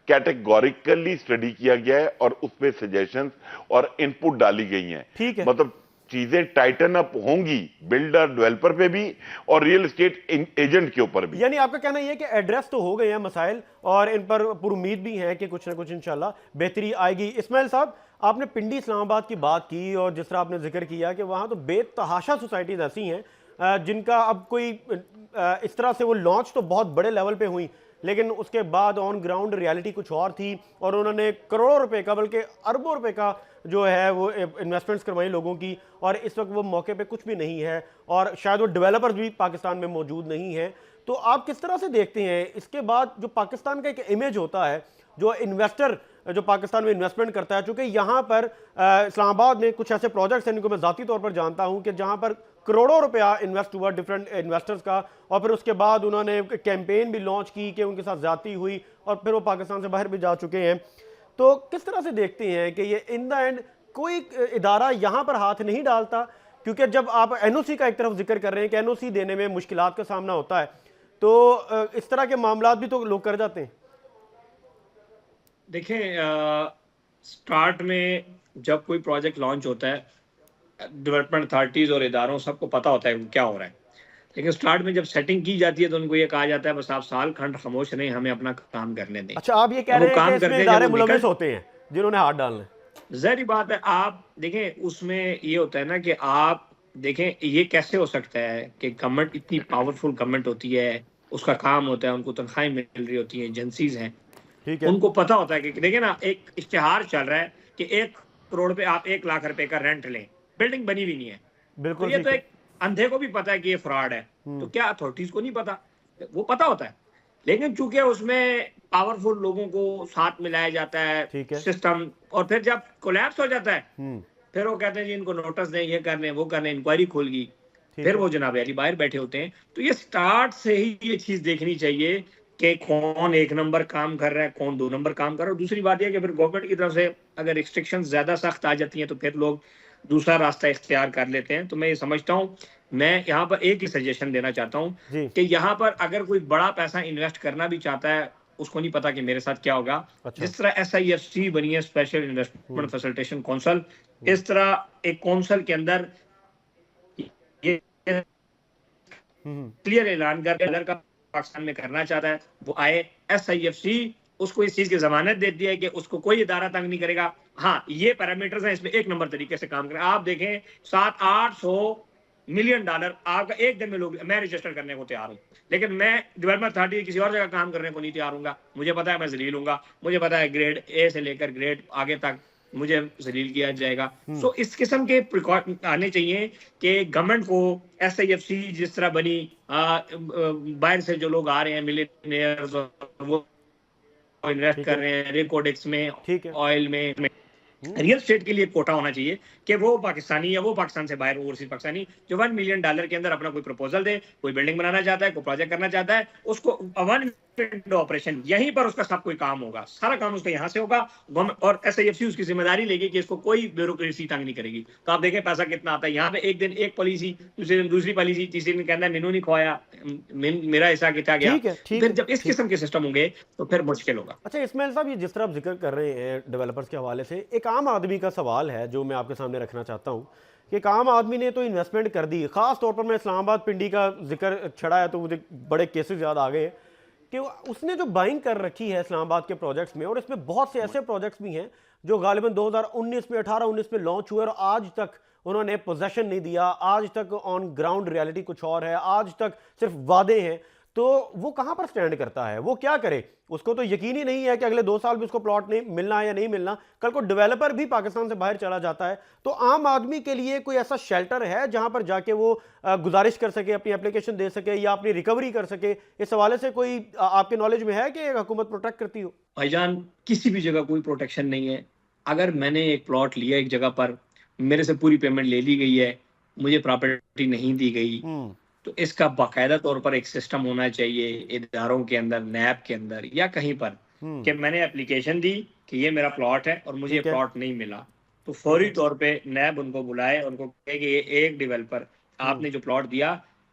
कैटेगोरिकली स्टडी किया गया है और उस पर सजेशंस और इनपुट डाली गई हैं। ठीक है। मतलब चीजें टाइटन अप होंगी बिल्डर डेवलपर पे भी और रियल एस्टेट एजेंट के ऊपर भी। यानी आपका कहना यह है कि एड्रेस तो हो गए हैं मसाइल और इन पर पूरी उम्मीद भी है कि कुछ ना कुछ इंशाल्लाह बेहतरी आएगी। इस्माइल साहब, आपने पिंडी इस्लामाबाद की बात की और जिस तरह आपने जिक्र किया कि वहाँ तो बेतहाशा सोसाइटीज़ ऐसी हैं जिनका अब कोई इस तरह से वो लॉन्च तो बहुत बड़े लेवल पे हुई लेकिन उसके बाद ऑन ग्राउंड रियलिटी कुछ और थी और उन्होंने करोड़ों रुपए का बल्कि अरबों रुपए का जो है वो इन्वेस्टमेंट्स करवाई लोगों की और इस वक्त वो मौके पे कुछ भी नहीं है और शायद वो डेवलपर्स भी पाकिस्तान में मौजूद नहीं हैं। तो आप किस तरह से देखते हैं इसके बाद जो पाकिस्तान का एक इमेज होता है, जो इन्वेस्टर जो पाकिस्तान में इन्वेस्टमेंट करता है, चूंकि यहाँ पर इस्लामाबाद में कुछ ऐसे प्रोजेक्ट्स हैं जिनको मैं ज़ाती तौर पर जानता हूँ कि जहाँ पर करोड़ों रुपया इन्वेस्ट हुआ डिफरेंट इन्वेस्टर्स का और फिर उसके बाद उन्होंने कैंपेन भी लॉन्च की कि उनके साथ ज़्यादती हुई और फिर वो पाकिस्तान से बाहर भी जा चुके हैं। तो किस तरह से देखते हैं कि ये इन द एंड कोई इदारा यहाँ पर हाथ नहीं डालता, क्योंकि जब आप एनओसी का एक तरफ जिक्र कर रहे हैं कि एनओसी देने में मुश्किलात का सामना होता है तो इस तरह के मामला भी तो लोग कर जाते हैं। देखें, स्टार्ट में जब कोई प्रोजेक्ट लॉन्च होता है डेवलपमेंट अथॉरिटीज और इदारों सबको पता होता है क्या हो रहा है, लेकिन स्टार्ट में जब सेटिंग की जाती है तो उनको ये कहा जाता है बस आप साल खंड खामोश रहें, हमें अपना काम करने दें। अच्छा, आप ये कह रहे हैं कि इसमें इदारे मुलविस होते हैं जिन्होंने हाथ डालना है। ज़ाहिर बात है, आप देखें उसमें ये होता है ना कि आप देखें ये कैसे हो सकता है कि गवर्नमेंट इतनी पावरफुल गवर्नमेंट होती है, उसका काम होता है, उनको तनख्वाहें मिल रही होती हैं, एजेंसीज हैं, ठीक है। उनको पता होता है कि देखिए ना एक इश्तिहार चल रहा है कि 1 करोड़ पे आप 1 लाख रुपए का रेंट लें, बिल्डिंग बनी भी नहीं है। बिल्कुल तो ये ठीक तो है। एक अंधे को भी पता है कि ये फ्रॉड है, तो क्या अथॉरिटीज को नहीं पता? वो पता होता है, लेकिन चूंकि उसमें पावरफुल लोगों को साथ मिलाया जाता है ठीक है। सिस्टम, और फिर जब कोलैप्स हो जाता है फिर वो कहते हैं जी इनको नोटिस दें, ये कर लें, वो कर लें, इंक्वायरी खोल गई, फिर वो जनाब अली बाहर बैठे होते हैं। तो ये स्टार्ट से ही ये चीज देखनी चाहिए कि कौन 1 नंबर काम कर रहा है, कौन 2 नंबर काम कर रहा है। और दूसरी बात यह कि फिर गवर्नमेंट की तरफ से अगर रिस्ट्रिक्शंस ज्यादा सख्त आ जाती हैं तो फिर लोग दूसरा रास्ता इख्तियार कर लेते हैं। तो मैं ये समझता हूँ, मैं यहाँ पर एक ही सजेशन देना चाहता हूँ कि यहाँ पर अगर कोई बड़ा पैसा इन्वेस्ट करना भी चाहता है, उसको नहीं पता कि मेरे साथ क्या होगा। अच्छा। जिस तरह SIFC बनी है, स्पेशल इन्वेस्टमेंट फैसिलिटेशन काउंसिल, इस तरह एक काउंसिल के अंदर ये क्लियर ऐलान कर अगर का पाकिस्तान में करना चाहता है वो आए, SIFC उसको इस चीज की जमानत देती है कि उसको कोई इदारा तंग नहीं करेगा। हाँ, ये पैरामीटर्स हैं, इसमें एक नंबर तरीके से काम करें। आप देखें 700-800 मिलियन डॉलर आपका एक दिन में लोग, मैं रजिस्टर करने को तैयार हूँ, लेकिन मैं डेवलपमेंट अथॉरिटी किसी और जगह काम करने को नहीं तैयार हूँ। मुझे पता है मैं जलील हूँगा, मुझे पता है ग्रेड ए से लेकर ग्रेड आगे तक मुझे जलील किया जाएगा। सो इस किस्म के प्रिकॉशन आने चाहिए कि गवर्नमेंट को SIFC जिस तरह बनी, बाहर से जो लोग आ रहे हैं मिलियनियर्स, वो इन्वेस्ट कर रहे हैं रिकॉर्डिक्स में, ऑयल में, रियल स्टेट के लिए कोटा होना चाहिए कि वो पाकिस्तानी या वो पाकिस्तान से बाहर ओवरसीज पाकिस्तानी जो $1 मिलियन के अंदर अपना कोई प्रपोजल दे, कोई बिल्डिंग बनाना चाहता है, कोई प्रोजेक्ट करना चाहता है, उसको 1 विंडो ऑपरेशन, यहीं पर उसका सब कोई काम होगा, सारा काम उसका यहाँ से होगा। और SIFC उसकी जिम्मेदारी लेगी कि इसको कोई ब्यूरोक्रेसी तंग नहीं करेगी। तो आप देखें पैसा कितना आता है यहाँ पे, एक दिन एक पॉलिसी, दूसरे दिन दूसरी पॉलिसी, तीसरे दिन कहता है मैनू नहीं खोया, मेरा हिस्सा कितना गया। फिर जब इस किस्म के सिस्टम होंगे तो फिर मुश्किल होगा। अच्छा इस्माइल साहब, ये जिस तरह आप जिक्र कर रहे हैं डेवलपर्स के हवाले से, एक आम आदमी का सवाल है जो मैं आपके सामने रखना चाहता हूँ कि एक आम आदमी ने तो इन्वेस्टमेंट कर दी, खास तौर पर मैं इस्लामाबाद पिंडी का जिक्र छड़ा है तो मुझे बड़े केसेस याद आ गए कि उसने जो बाइंग कर रखी है इस्लामाबाद के प्रोजेक्ट्स में, और इसमें बहुत से ऐसे प्रोजेक्ट्स भी हैं जो गालिबन 2019 में 18-19 में लॉन्च हुए और आज तक उन्होंने पोजेशन नहीं दिया, आज तक ऑन ग्राउंड रियलिटी कुछ और है, आज तक सिर्फ वादे हैं। तो वो कहां पर स्टैंड करता है, वो क्या करे? उसको तो यकीन ही नहीं है कि अगले 2 साल भी उसको प्लॉट नहीं मिलना है या नहीं मिलना। कल को डेवलपर भी पाकिस्तान से बाहर चला जाता है, तो आम आदमी के लिए कोई ऐसा शेल्टर है जहां पर जाके वो गुजारिश कर सके, अपनी एप्लीकेशन दे सके या अपनी रिकवरी कर सके? इस हवाले से कोई आपके नॉलेज में है कि हुकूमत प्रोटेक्ट करती हो? भाईजान, किसी भी जगह कोई प्रोटेक्शन नहीं है। अगर मैंने एक प्लॉट लिया एक जगह पर, मेरे से पूरी पेमेंट ले ली गई है, मुझे प्रॉपर्टी नहीं दी गई, तो इसका बाकायदा तौर पर एक सिस्टम होना चाहिए इदारों के अंदर, नैब के अंदर या कहीं पर, कि मैंने एप्लीकेशन दी कि ये मेरा प्लॉट है और मुझे प्लॉट नहीं मिला, तो फौरी तौर पे नैब उनको बुलाए, उनको कहे कि ये एक डेवलपर आपने जो प्लॉट दिया,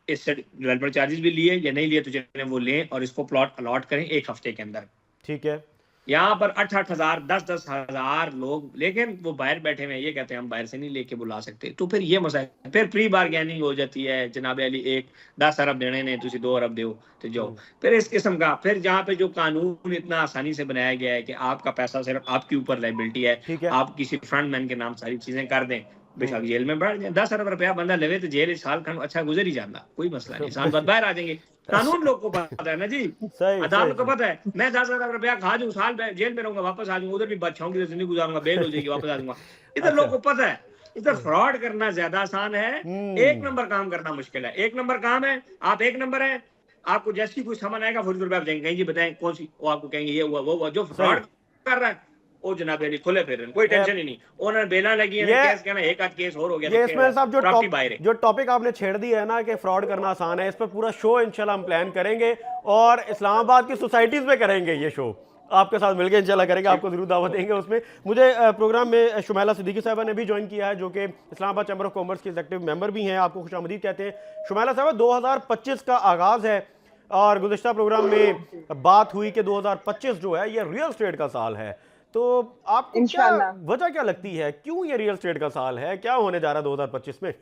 इससे डेवलपर चार्जेस भी लिए या नहीं लिए, तो जिन्हें वो लें और इसको प्लॉट अलॉट करें 1 हफ्ते के अंदर। ठीक है। यहाँ पर 8-8 हजार 10-10 हजार लोग, लेकिन वो बाहर बैठे हुए, ये कहते हैं हम बाहर से नहीं लेके बुला सकते। तो फिर ये मसला, फिर प्री बारगेनिंग हो जाती है, जनाब अली 10 अरब देने ने, तुसी 2 अरब दो तो जाओ। फिर इस किस्म का, फिर जहाँ पे जो कानून इतना आसानी से बनाया गया है कि आपका पैसा सिर्फ आपके ऊपर लायबिलिटी है, आप किसी फ्रंटमैन के नाम सारी चीजें कर दें, बेशक जेल में बैठ जाए, 10 अरब रुपया बंदा लेवे तो जेल साल खंड अच्छा गुजर ही जाता, कोई मसला नहीं, साल बाद बाहर आ जाएंगे। कानून लोग को पता है ना जी, अदालत को पता है, मैं 10 अरब रुपया खा जाऊं, साल जेल में रहूंगा, वापस आ जाऊंगा, उधर भी बचाऊंगी, जिंदगी गुजारूंगा, बेल हो जाएगी, वापस आ जाऊंगा। इधर लोग को पता है, इधर फ्रॉड करना ज्यादा आसान है, 1 नंबर काम करना मुश्किल है। 1 नंबर काम है, आप 1 नंबर है, आपको जैसे ही कुछ सामान आएगा फौरी रुपया आप जाएंगे, जी बताएं कौन सी, वो आपको कहेंगे ये हुआ वो हुआ। जो फ्रॉड कर रहा है ओ जनाब अली खुले फिर कोई टेंशन ही नहीं, उन्होंने बेला लगी है, केस कहना एक आध केस और हो गया। ये इस्माइल साहब जो टॉपिक आपने छेड़ दिया है ना कि फ्रॉड करना आसान है, इस पर पूरा शो इंशाल्लाह हम प्लान करेंगे और इस्लामाबाद की सोसाइटीज में करेंगे ये शो, आपके साथ मिलकर इंशाल्लाह करेंगे, आपको जरूर दावत देंगे उसमें। मुझे प्रोग्राम में शुमैला सिद्दीकी साहबा ने भी ज्वाइन किया है जो कि इस्लामाबाद चैम्बर ऑफ कॉमर्स की एग्जीक्यूटिव मेंबर भी हैं, आपको खुशामदीद कहते हैं। शुमैला साहबा, 2025 का आगाज है और गुज़िश्ता प्रोग्राम में बात हुई कि 2025 जो है ये रियल एस्टेट का साल है, तो आपको क्या वजह क्या लगती है, क्यों ये रियल एस्टेट का साल है, क्या होने जा रहा है 2025 में?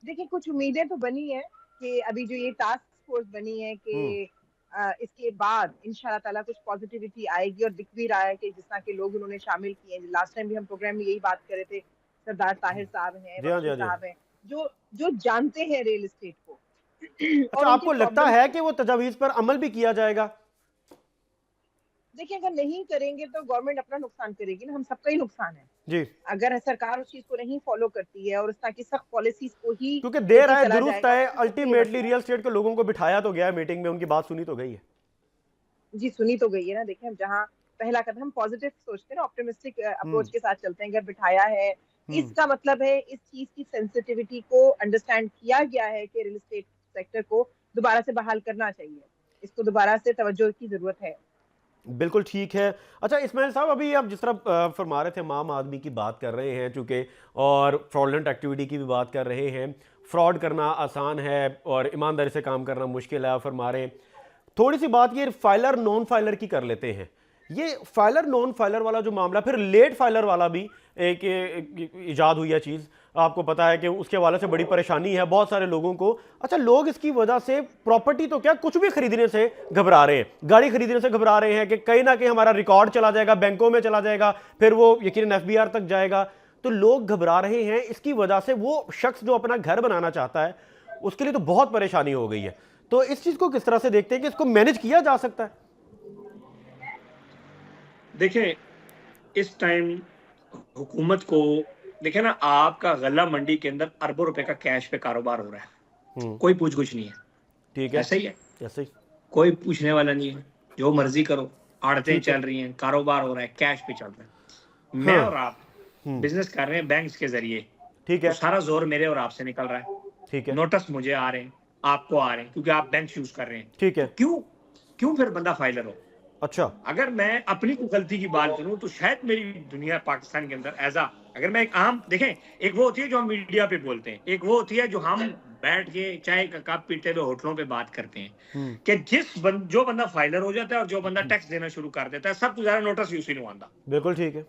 देखिए, कुछ उम्मीदें तो बनी है कि अभी जो ये टास्क फोर्स बनी है कि इसके बाद इंशाल्लाह ताला कुछ पॉजिटिविटी आएगी, और दिख भी रहा है कि जिस तरह के लोग उन्होंने शामिल किए हैं। लास्ट टाइम भी हम प्रोग्राम में यही बात कर रहे थे, सरदार ताहिर साहब हैं, साहब हैं, जो जानते हैं रियल एस्टेट को। अच्छा, आपको लगता है कि वो तजावीज पर अमल भी किया जाएगा? देखिए, अगर नहीं करेंगे तो गवर्नमेंट अपना नुकसान करेगी ना, हम सबका ही नुकसान है जी। अगर सरकार उस चीज को नहीं फॉलो करती है और उस तरह की सख्त पॉलिसीज को ही, क्योंकि देर आए दुरुस्त है, अल्टीमेटली रियल एस्टेट के लोगों को बिठाया तो गया है मीटिंग में, उनकी बात सुनी तो गई है। जी, सुनी तो गई है ना। देखिए, हम जहाँ पहला कदम हम पॉजिटिव सोचते हैं ना, ऑप्टिमिस्टिक अप्रोच के साथ चलते हैं, अगर बिठाया है, इसका मतलब है इस चीज की सेंसिटिविटी को अंडरस्टैंड किया गया है कि रियल एस्टेट सेक्टर को दोबारा से बहाल करना चाहिए, इसको दोबारा से तवज्जो की जरूरत है। बिल्कुल ठीक है। अच्छा इस्माइल साहब, अभी आप जिस तरह फरमा रहे थे, आम आदमी की बात कर रहे हैं चूँकि, और फ्रॉडलेंट एक्टिविटी की भी बात कर रहे हैं, फ्रॉड करना आसान है और ईमानदारी से काम करना मुश्किल है, आप फरमा रहे हैं। थोड़ी सी बात ये फाइलर नॉन फाइलर की कर लेते हैं। ये फाइलर नॉन फाइलर वाला जो मामला, फिर लेट फाइलर वाला भी एक इजाद हुई है चीज़, आपको पता है कि उसके हवाले से बड़ी परेशानी है बहुत सारे लोगों को। अच्छा, लोग इसकी वजह से प्रॉपर्टी तो क्या कुछ भी खरीदने से घबरा रहे हैं, गाड़ी खरीदने से घबरा रहे हैं कि कहीं ना कहीं हमारा रिकॉर्ड चला जाएगा, बैंकों में चला जाएगा, फिर वो यकीनन एफबीआर तक जाएगा। तो लोग घबरा रहे हैं इसकी वजह से। वो शख्स जो अपना घर बनाना चाहता है उसके लिए तो बहुत परेशानी हो गई है। तो इस चीज को किस तरह से देखते हैं कि इसको मैनेज किया जा सकता है? देखिए, इस टाइम हुकूमत को देखे ना, आपका गल्ला मंडी के अंदर अरबों रुपए का कैश पे कारोबार हो रहा है, कोई पूछ कुछ नहीं है। ठीक है, ऐसा ही है, ऐसे ही कोई पूछने वाला नहीं है, जो मर्जी करो, आड़तें चल रही हैं, कारोबार हो रहा है, कैश पे चल रहा है। मैं और आप बिजनेस कर रहे हैं बैंक्स के जरिए, ठीक है, तो सारा जोर मेरे और आपसे निकल रहा है। ठीक है, नोटिस मुझे आ रहे हैं, आपको आ रहे हैं, क्योंकि आप बैंक यूज कर रहे हैं। ठीक है। तो क्यों फिर बंदा फाइलर हो? अच्छा, अगर मैं अपनी गलती की बात करूं तो शायद मेरी दुनिया पाकिस्तान के अंदर अगर मैं एक आम देखें, एक वो होती है जो हम मीडिया पे बोलते हैं, एक वो होती है जो हम बैठ के चाय का कप पीते हुए होटलों पे बात करते हैं कि जो बंदा फाइलर हो जाता है और जो बंदा टैक्स देना शुरू कर देता है, सबसे ज्यादा नोटिस यूसी नहीं आता। बिल्कुल ठीक है।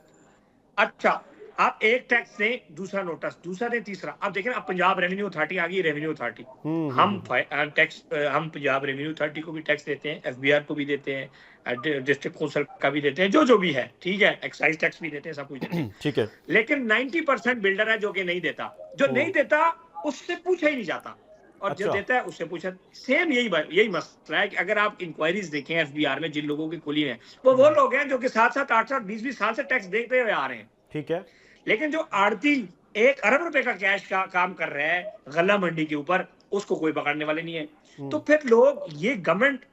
अच्छा, आप एक टैक्स दें, दूसरा नोटिस, दूसरा दें, तीसरा। अब देखें, अब पंजाब रेवेन्यू अथॉरिटी आ गई, रेवेन्यू अथॉरिटी, हम पंजाब रेवेन्यू अथॉरिटी को भी टैक्स देते हैं, एफबीआर को भी देते हैं, डिस्ट्रिक्ट काउंसिल का भी देते हैं, जो भी है, ठीक है, एक्साइज टैक्स भी देते हैं, सब कुछ देते हैं। ठीक है। लेकिन 90% बिल्डर है जो कि नहीं देता, जो नहीं देता उससे पूछा ही नहीं जाता, और जो देता है उससे पूछा। सेम यही मसला है कि अगर आप इंक्वायरीज देखें एफबीआर में, जिन लोगों की खुली है, वो लोग हैं जो कि 7-7, 8-8, 20-20 साल से टैक्स देते हुए आ रहे हैं। ठीक है। लेकिन जो आड़ती 1 अरब रुपए का कैश का काम कर रहा है गल्ला मंडी के ऊपर, उसको कोई पकड़ने वाले नहीं है। तो फिर लोग, ये गवर्नमेंट,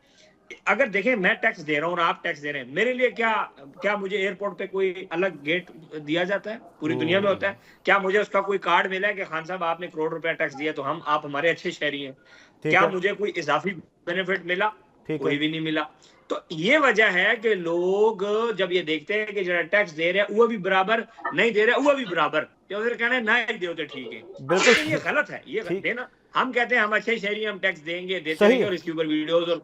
अगर देखें, मैं टैक्स दे रहा हूं और आप टैक्स दे रहे हैं, मेरे लिए क्या मुझे एयरपोर्ट पे कोई अलग गेट दिया जाता है? पूरी दुनिया में होता है। क्या मुझे उसका कोई कार्ड मिला है कि खान साहब आपने करोड़ रुपया टैक्स दिया तो आप हमारे अच्छे शहरी हैं? क्या मुझे कोई इजाफी बेनिफिट मिला? कोई भी नहीं मिला। तो ये वजह है कि लोग जब ये देखते हैं कि जो टैक्स दे रहे हैं वो भी बराबर, नहीं दे रहे वो भी बराबर, तो फिर कहना है ना ही दो तो ठीक है। लेकिन ये गलत है, ये देना। हम कहते हैं हम अच्छे शहरी, हम टैक्स देंगे, देते रहेंगे, और इसके ऊपर वीडियोस और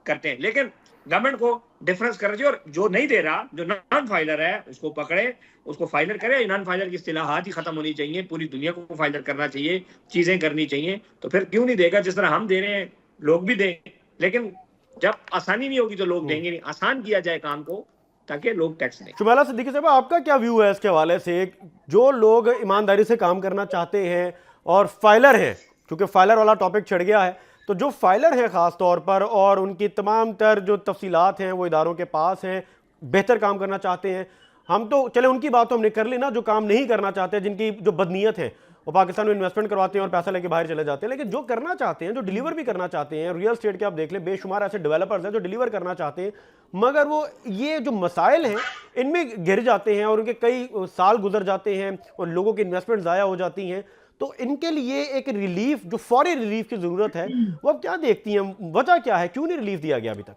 करते हैं। लेकिन गवर्नमेंट को डिफरेंस करना चाहिए, और जो नहीं दे रहा, जो नॉन फाइलर है, उसको पकड़े, उसको फाइलर करे। नॉन फाइलर की इस्तिलाहात ही खत्म होनी चाहिए, पूरी दुनिया को फाइलर करना चाहिए, चीजें करनी चाहिए। तो फिर क्यों नहीं देगा? जिस तरह हम दे रहे हैं लोग भी दें, लेकिन जब आसानी नहीं होगी तो लोग देंगे नहीं। आसान किया जाए काम को ताकि लोग टैक्स दें। शुमाइला सिद्दीकी साहब, आपका क्या व्यू है इसके हवाले से? जो लोग ईमानदारी से काम करना चाहते हैं और फाइलर हैं, क्योंकि फाइलर वाला टॉपिक छिड़ गया है, तो जो फाइलर हैं खास तौर पर, और उनकी तमाम तर जो तफसीलात हैं वो इदारों के पास हैं, बेहतर काम करना चाहते हैं, हम तो चले उनकी बात तो हमने कर ली ना, जो काम नहीं करना चाहते, जिनकी जो बदनीयत है, वो पाकिस्तान में इन्वेस्टमेंट करवाते हैं और पैसा लेके बाहर चले जाते हैं। लेकिन जो करना चाहते हैं, जो डिलीवर भी करना चाहते हैं, रियल स्टेट के आप देख लें, बेशुमार ऐसे डेवलपर्स हैं जो डिलीवर करना चाहते हैं, मगर वो ये जो मसाइल हैं इनमें घिर जाते हैं और उनके कई साल गुजर जाते हैं और लोगों की इन्वेस्टमेंट ज़ाया हो जाती हैं। तो इनके लिए एक रिलीफ, जो फौरी रिलीफ की ज़रूरत है, वो आप क्या देखती हैं? वजह क्या है, क्यों नहीं रिलीफ दिया गया अभी तक?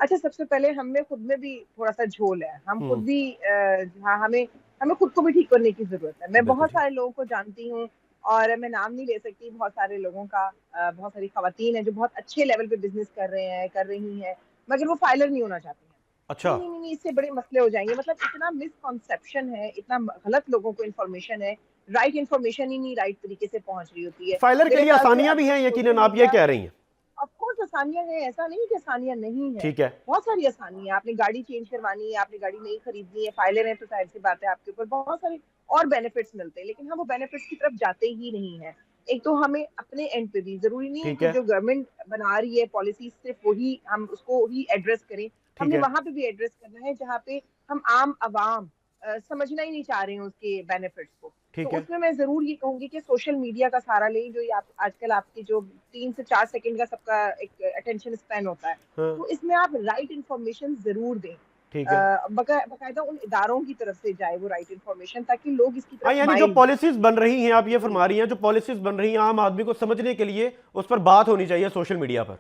अच्छा, सबसे पहले हमें खुद में भी थोड़ा सा झोल है। हम खुद भी हमें खुद को भी ठीक करने की जरूरत है। मैं बहुत सारे लोगों को जानती हूँ, और मैं नाम नहीं ले सकती, बहुत सारे लोगों का, बहुत सारी खवातीन हैं जो बहुत अच्छे लेवल पे बिजनेस कर रहे हैं, कर रही हैं, मगर वो फाइलर नहीं होना चाहती हैं। अच्छा। नहीं, इससे बड़े मसले हो जाएंगे। मतलब इतना मिसकॉन्सेप्शन है, इतना गलत लोगों को इन्फॉर्मेशन है, राइट इन्फॉर्मेशन ही नहीं राइट तरीके से पहुंच रही होती है। फाइलर के लिए आसानियां भी हैं यकीनन, आप ये कह रही हैं? ऑफ कोर्स आसानियां हैं, ऐसा नहीं कि आसानियां नहीं है। ठीक है। बहुत सारी आसानी है। आपने गाड़ी चेंज करवानी है, आपने गाड़ी नहीं खरीदनी है, फाइलर है तो जाहिर सी बात है आपके ऊपर बहुत सारे और बेनिफिट्स मिलते हैं, लेकिन हम वो बेनिफिट्स की तरफ जाते ही नहीं है। एक तो हमें अपने एंड पे भी, जरूरी नहीं है कि जो गवर्नमेंट बना रही है पॉलिसी सिर्फ वही हम उसको ही एड्रेस करें, हमने वहां पे भी एड्रेस करना है जहाँ पे हम आम आवाम समझना ही नहीं चाह रहे हैं उसके बेनिफिट्स को। तो उसमें मैं जरूर ये कहूंगी कि सोशल मीडिया का सहारा लें, जो आप आजकल आपकी जो 3 से 4 सेकंड का सबका एक अटेंशन स्पैन होता है, तो इसमें आप राइट इन्फॉर्मेशन जरूर दें। बकायदा उन इदारों की तरफ से जाए वो राइट इन्फॉर्मेशन, ताकि लोग इसकी तरफ, यानी जो पॉलिसीज बन रही हैं, आप ये फरमा रही हैं, जो पॉलिसीज बन रही हैं आम आदमी को समझने के लिए उस पर बात होनी चाहिए सोशल मीडिया पर।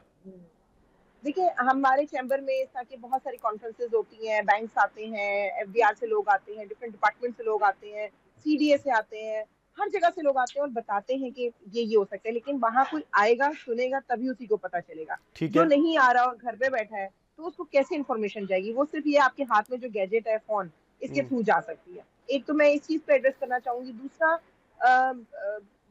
देखिए, हमारे चैम्बर में इस तरह के बहुत सारी कॉन्फ्रेंसेज होती हैं, बैंक्स आते हैं, एफबीआर से लोग आते हैं, डिफरेंट डिपार्टमेंट से लोग आते हैं, सीडीए से आते हैं, हर जगह से लोग आते हैं और बताते हैं कि ये हो सकता है। लेकिन वहां कोई आएगा, सुनेगा, तभी उसी को पता चलेगा। जो नहीं आ रहा और घर पे बैठा है, तो उसको कैसे इन्फॉर्मेशन जाएगी? वो सिर्फ ये आपके हाथ में जो गैजेट है, फोन, इसके थ्रू जा सकती है। एक तो मैं इस चीज पे एड्रेस करना चाहूंगी। दूसरा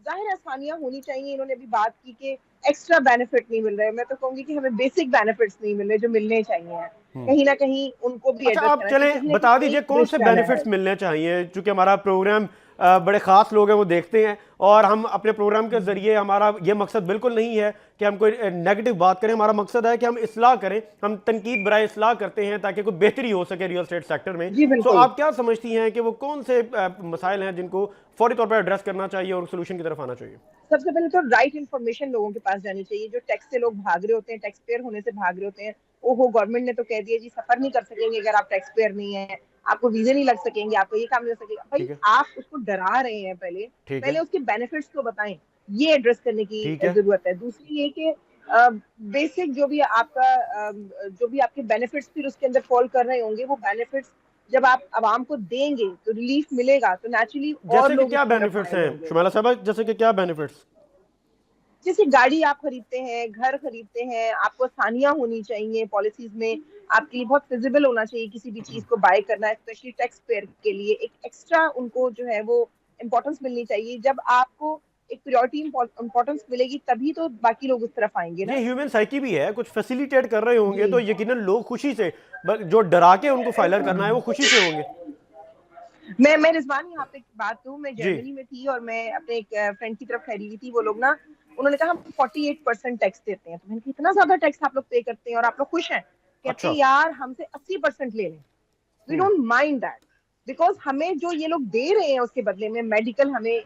जाहिर आसानियां होनी चाहिए। इन्होंने भी बात की कि एक्स्ट्रा बेनिफिट नहीं मिल रहे। मैं तो कहूंगी कि हमें बेसिक बेनिफिट्स नहीं मिल रहे जो मिलने चाहिए। कहीं ना कहीं उनको भी अच्छा, एड्रेस आप करना चाहिए, चलें कहीं ना बता कहीं दीजिए एक कौन ब्रिज से डाला है। बेनिफिट्स मिलने चाहिए, क्योंकि हमारा प्रोग्राम बड़े ख़ास लोग हैं वो देखते हैं, और हम अपने प्रोग्राम के ज़रिए, हमारा ये मकसद बिल्कुल नहीं है कि हम कोई नेगेटिव बात करें। हमारा मकसद है कि हम इस्लाह करें, हम तनकीद बराए इस्लाह करते हैं ताकि कोई बेहतरी हो सके रियल एस्टेट सेक्टर में। जी सो बिल्कुल। आप क्या समझती हैं कि वो कौन से मसाइल हैं जिनको फौरी तौर पर एड्रेस करना चाहिए और सोल्यूशन की तरफ आना चाहिए? सबसे पहले तो राइट इन्फॉर्मेशन लोगों के पास जानी चाहिए। जो टैक्स से लोग भाग रहे होते हैं, टैक्स पेयर होने से भाग रहे होते हैं, ओहो गवर्नमेंट ने तो कह दिया जी सफर नहीं कर सकेंगे अगर आप टैक्स पेयर नहीं है, आपको वीजे नहीं लग सकेंगे, आपको ये काम नहीं हो सकेगा। भाई ठीक है, आप उसको डरा रहे हैं, पहले ठीक है, पहले उसके बेनिफिट्स तो बताएं। ये एड्रेस करने की ठीक है। जरूरत है। दूसरी ये कि बेसिक जो भी आपका जो भी आपके बेनिफिट्स फिर उसके अंदर फॉल कर रहे होंगे, वो बेनिफिट्स जब आप आवाम को देंगे तो रिलीफ मिलेगा, तो नेचुरली और जैसे कि लोग क्या उसकी तरफ बेनिफिट्स माइल हैं होंगे। शुमाइला साहब, जैसे कि क्या बेनिफिट्स? जैसे गाड़ी आप खरीदते हैं, घर खरीदते हैं, आपको आसानियां होनी चाहिए पॉलिसीज में। आपके लिए बहुत फिजिबल होना चाहिए किसी भी चीज को बाय करना, स्पेशली टैक्स पेयर के लिए एक एक्स्ट्रा उनको जो है वो इम्पोर्टेंस मिलनी चाहिए। जब आपको एक प्रायोरिटी इम्पोर्टेंस मिलेगी तभी तो बाकी लोग उस तरफ आएंगे ये ना। ह्यूमन साइकी भी है, कुछ फैसिलिटेट कर रहे होंगे जी तो यकीनन लोग खुशी से, जो डरा के उनको फाइलर करना है वो खुशी से होंगे। मैं रिजवान यहाँ पे एक बात कहूँ, मैं जी, जर्मनी में थी और मैं अपने एक फ्रेंड की तरफ ठहरी हुई थी। वो लोग ना, उन्होंने कहा हम 48% टैक्स देते हैं। तो मैंने कहा इतना ज्यादा टैक्स आप लोग पे करते हैं और आप लोग खुश हैं? कहते अच्छा। हैं यार हमसे 80% ले लें, we don't mind that, because हमें जो ये लोग दे रहे हैं उसके बदले में मेडिकल हमें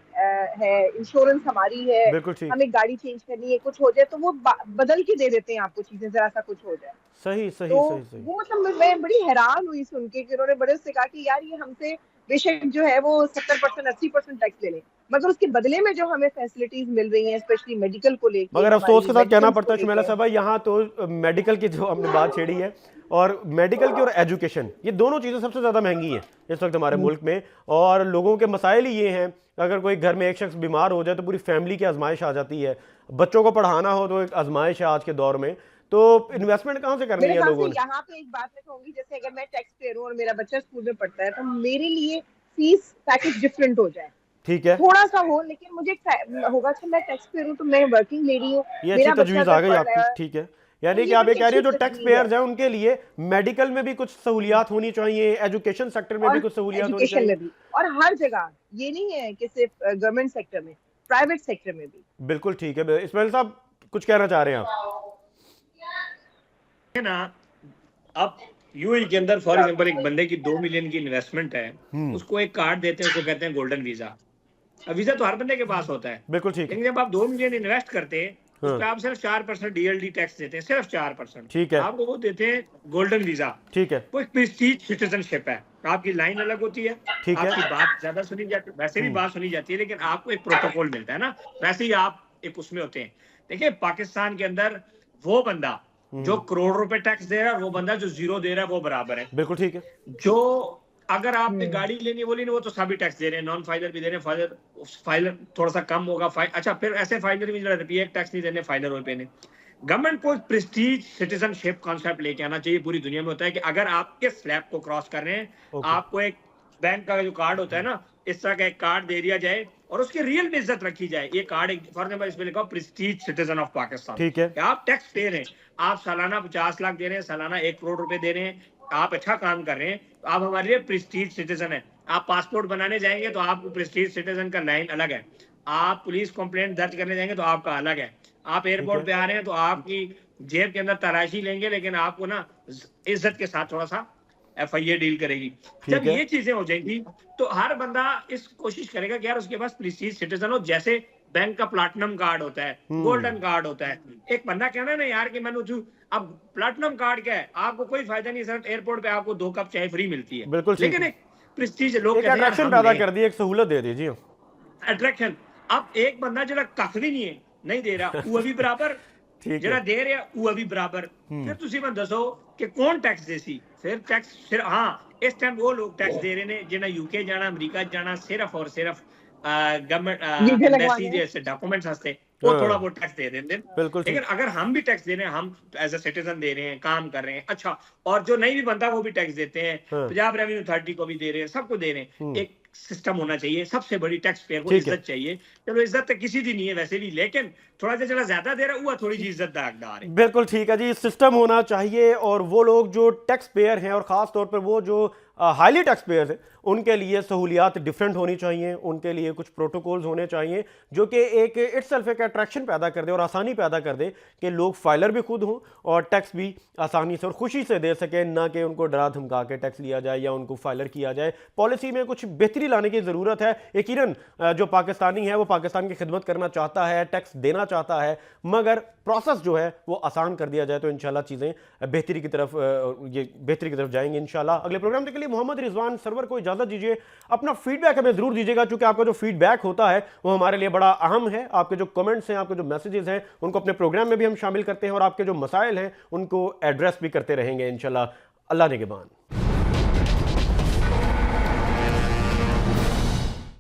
है, इंश्योरेंस हमारी है, बिल्कुल ठीक। हमें गाड़ी चेंज करनी है, कुछ हो जाए तो वो बदल के दे देते हैं आपको चीजें, जरा सा कुछ हो जाए सही तो। सही सही सही। वो मतलब मैं बड़ी हैरान हुई सुन के कि उन्होंने बड़े उससे कहा कि यार ये हमसे बेशक जो है वो 70% 80% टैक्स ले लें, मगर उसके बदले में जो हमें फैसिलिटीज मिल रही हैं स्पेशली मेडिकल को लेके, मगर अफसोस हमारी के साथ कहना मेडिसिन को पड़ता है शुमैला लेके। साहब, यहाँ तो मेडिकल की जो हमने बात छेड़ी है, और मेडिकल की और एजुकेशन, ये दोनों चीज़ें सबसे ज़्यादा महंगी हैं इस वक्त हमारे मुल्क में। और लोगों के मसाइल ही ये हैं, अगर कोई घर में एक शख्स बीमार हो जाए तो पूरी फैमिली की आजमाइश आ जाती है। बच्चों को पढ़ाना हो तो एक आजमाइश है आज के दौर में। तो इन्वेस्टमेंट कहाँ से करनी मेरे है ख्याल से लोगों ने? यहाँ पे एक बात मैं कहूंगी, जैसे अगर मैं टैक्स पेयर हूँ और मेरा बच्चा स्कूल में पढ़ता है तो मेरे लिए फीस पैकेज डिफरेंट हो जाए, ठीक है, थोड़ा सा हो, लेकिन मुझे होगा अच्छा मैं टैक्स पेयर हूँ तो मैं वर्किंग लेडी हूँ, ये अच्छी मेरा बच्चा तजवीज़ आ अगर गई पढ़ आपकी, रहा है ठीक है। तो यानी कि ये आप ये बड़ी कह रही अच्छी हो जो टैक्स तजवीज है। पेयर्स हैं उनके लिए मेडिकल में भी कुछ सहूलियात होनी चाहिए, एजुकेशन सेक्टर में भी और कुछ सहूलियात होनी एजुकेशन चाहिए। में भी, और हर जगह, ये नहीं है कि सिर्फ गवर्नमेंट सेक्टर में, प्राइवेट सेक्टर में भी। बिल्कुल ठीक है। इस्माइल साहब कुछ कहना चाह रहे हैं आप? है ना। अब यूएई के अंदर फॉर एग्जांपल एक बंदे की 2 मिलियन की इन्वेस्टमेंट है, उसको एक कार्ड देते हैं, उसको कहते हैं गोल्डन वीजा। अब वीजा तो हर बंदे के पास होता है, बिल्कुल ठीक है। लेकिन जब आप 2 मिलियन इन्वेस्ट करते हैं उस हाँ, पर आप सिर्फ 4% डीएलडी टैक्स देते हैं, सिर्फ 4%। ठीक है, आपको वो देते हैं गोल्डन वीजा। ठीक है, वो एक प्रेस्टीज सिटीजनशिप है, आपकी लाइन अलग होती है, ठीक है। आपकी बात ज्यादा सुनी जाती है, वैसे भी बात सुनी जाती है, लेकिन आपको एक प्रोटोकॉल मिलता है ना, वैसे ही आप एक उसमें होते हैं। देखिए पाकिस्तान के अंदर वो बंदा जो करोड़ रुपए टैक्स दे रहा है और वो बंदा जो जीरो दे रहा है वो बराबर है। बिल्कुल ठीक है। जो अगर आपने गाड़ी लेनी बोली ना, वो तो सभी टैक्स दे रहे हैं, नॉन फाइलर भी दे रहे हैं, फाइलर थोड़ा सा कम होगा, अच्छा फिर ऐसे फाइलर भी जो एक टैक्स नहीं देने, फाइलर और पे ने। गवर्नमेंट को प्रेस्टीज सिटीजनशिप कॉन्सेप्ट लेके आना चाहिए। पूरी दुनिया में होता है कि अगर आप इस स्लैब को क्रॉस कर रहे हैं, ओके, आपको एक बैंक का जो कार्ड होता है ना, इस तरह का एक कार्ड दे दिया जाए और उसकी रियल में इज्जत रखी जाए। ये कार्ड एक फॉर एग्जांपल इसमें लिखा प्रेस्टीज सिटीजन ऑफ पाकिस्तान, ठीक है, कि आप टैक्स पे रहे हैं, आप सालाना 50 लाख दे रहे हैं, सालाना 1 करोड़ रुपए दे रहे हैं, आप अच्छा काम कर रहे हैं, तो आप हमारे लिए प्रेस्टीज सिटीजन है। आप पासपोर्ट बनाने जाएंगे तो आपको प्रेस्टीज सिटीजन का लाइन अलग है, आप पुलिस कंप्लेंट दर्ज करने जाएंगे तो आपका अलग है, आप एयरपोर्ट पे आ रहे हैं तो आपकी जेब के अंदर तलाशी लेंगे, लेकिन आपको ना इज्जत के साथ थोड़ा सा एफआईए डील करेगी। जब है, ये चीजें हो जाएंगी तो हर बंदा इस कोशिश करेगा कि यार उसके पास प्रेस्टीज सिटीजन हो, जैसे बैंक का प्लैटिनम कार्ड होता है, गोल्डन कार्ड होता है। एक बंदा कहना ना यार कि मैंने अब प्लैटिनम कार्ड क्या है, आपको कोई फायदा नहीं, सिर्फ एयरपोर्ट पे आपको 2 कप चाय फ्री मिलती है, बिल्कुल ठीक लेकिन है। एक प्रेस्टीज लोग एक कहते हैं यार अट्रैक्शन हम पैदा लें, कर दी, एक सहूलत दे दीजिए। अट्रैक्शन। अब एक बंदा जो कख भी नहीं दे रहा वो भी बराबर, ठीक ਜਿਹੜਾ है। ਦੇ ਰਿਹਾ ਉਹ ਵੀ ਬਰਾਬਰ। ਫਿਰ ਤੁਸੀਂ ਮੈਨੂੰ ਦੱਸੋ ਕਿ ਕੌਣ ਟੈਕਸ ਦੇ ਸੀ? ਫਿਰ ਟੈਕਸ ਸਿਰ ਹਾਂ ਇਸ ਟਾਈਮ ਉਹ ਲੋਕ ਟੈਕਸ ਦੇ ਰਹੇ ਨੇ ਜਿਹਨਾਂ यूके ਜਾਣਾ, ਅਮਰੀਕਾ ਜਾਣਾ, ਸਿਰਫ ਔਰ ਸਿਰਫ गवर्नमेंट वीजे एम्बेसी लगवाने। जैसे डॉक्यूमेंट्स हंसते वो थोड़ा बहुत टैक्स दे देते हैं। बिल्कुल ठीक। लेकिन अगर हम भी टैक्स दे रहे हैं, हम एज अ सिटीजन दे रहे हैं, काम कर रहे हैं, अच्छा, और जो नहीं भी बनता वो भी टैक्स देते हैं, हाँ, पंजाब रेवेन्यू अथॉरिटी को भी दे रहे हैं, सबको दे रहे हैं, एक सिस्टम होना चाहिए, सबसे बड़ी टैक्स पेयर को ठीक है। इज्जत चाहिए। चलो इज्जत तो किसी दी नहीं है वैसे भी, लेकिन थोड़ा सा जरा ज्यादा दे रहा हुआ थोड़ी सी इज्जत दागदार है। बिल्कुल ठीक है जी, सिस्टम होना चाहिए और वो लोग जो टैक्स पेयर हैं और ख़ास तौर पर वो जो हाईली टैक्स पेयर्स हैं उनके लिए सहूलियात डिफरेंट होनी चाहिए, उनके लिए कुछ प्रोटोकॉल्स होने चाहिए जो कि एक इटसेल्फ एक अट्रैक्शन पैदा कर दे और आसानी पैदा कर दे कि लोग फाइलर भी खुद हों और टैक्स भी आसानी से और खुशी से दे सकें, ना कि उनको डरा धमका के टैक्स लिया जाए या उनको फाइलर किया जाए। पॉलिसी में कुछ बेहतरी लाने की ज़रूरत है। यकीनन जो पाकिस्तानी है वो पाकिस्तान की खिदमत करना चाहता है, टैक्स देना चाहता है, मगर प्रोसेस जो है वो आसान कर दिया जाए तो इंशाल्लाह चीज़ें बेहतरी की तरफ जाएंगी इंशाल्लाह। अगले प्रोग्राम के लिए मोहम्मद रिजवान सरवर को इजाज़त दीजिए। अपना फीडबैक हमें ज़रूर दीजिएगा क्योंकि आपका जो फीडबैक होता है वो हमारे लिए बड़ा अहम है। आपके जो कमेंट्स हैं, आपके जो मैसेजेस हैं, उनको अपने प्रोग्राम में भी हम शामिल करते हैं और आपके जो मसाइल हैं उनको एड्रेस भी करते रहेंगे इंशाल्लाह। अल्लाह निगहबान।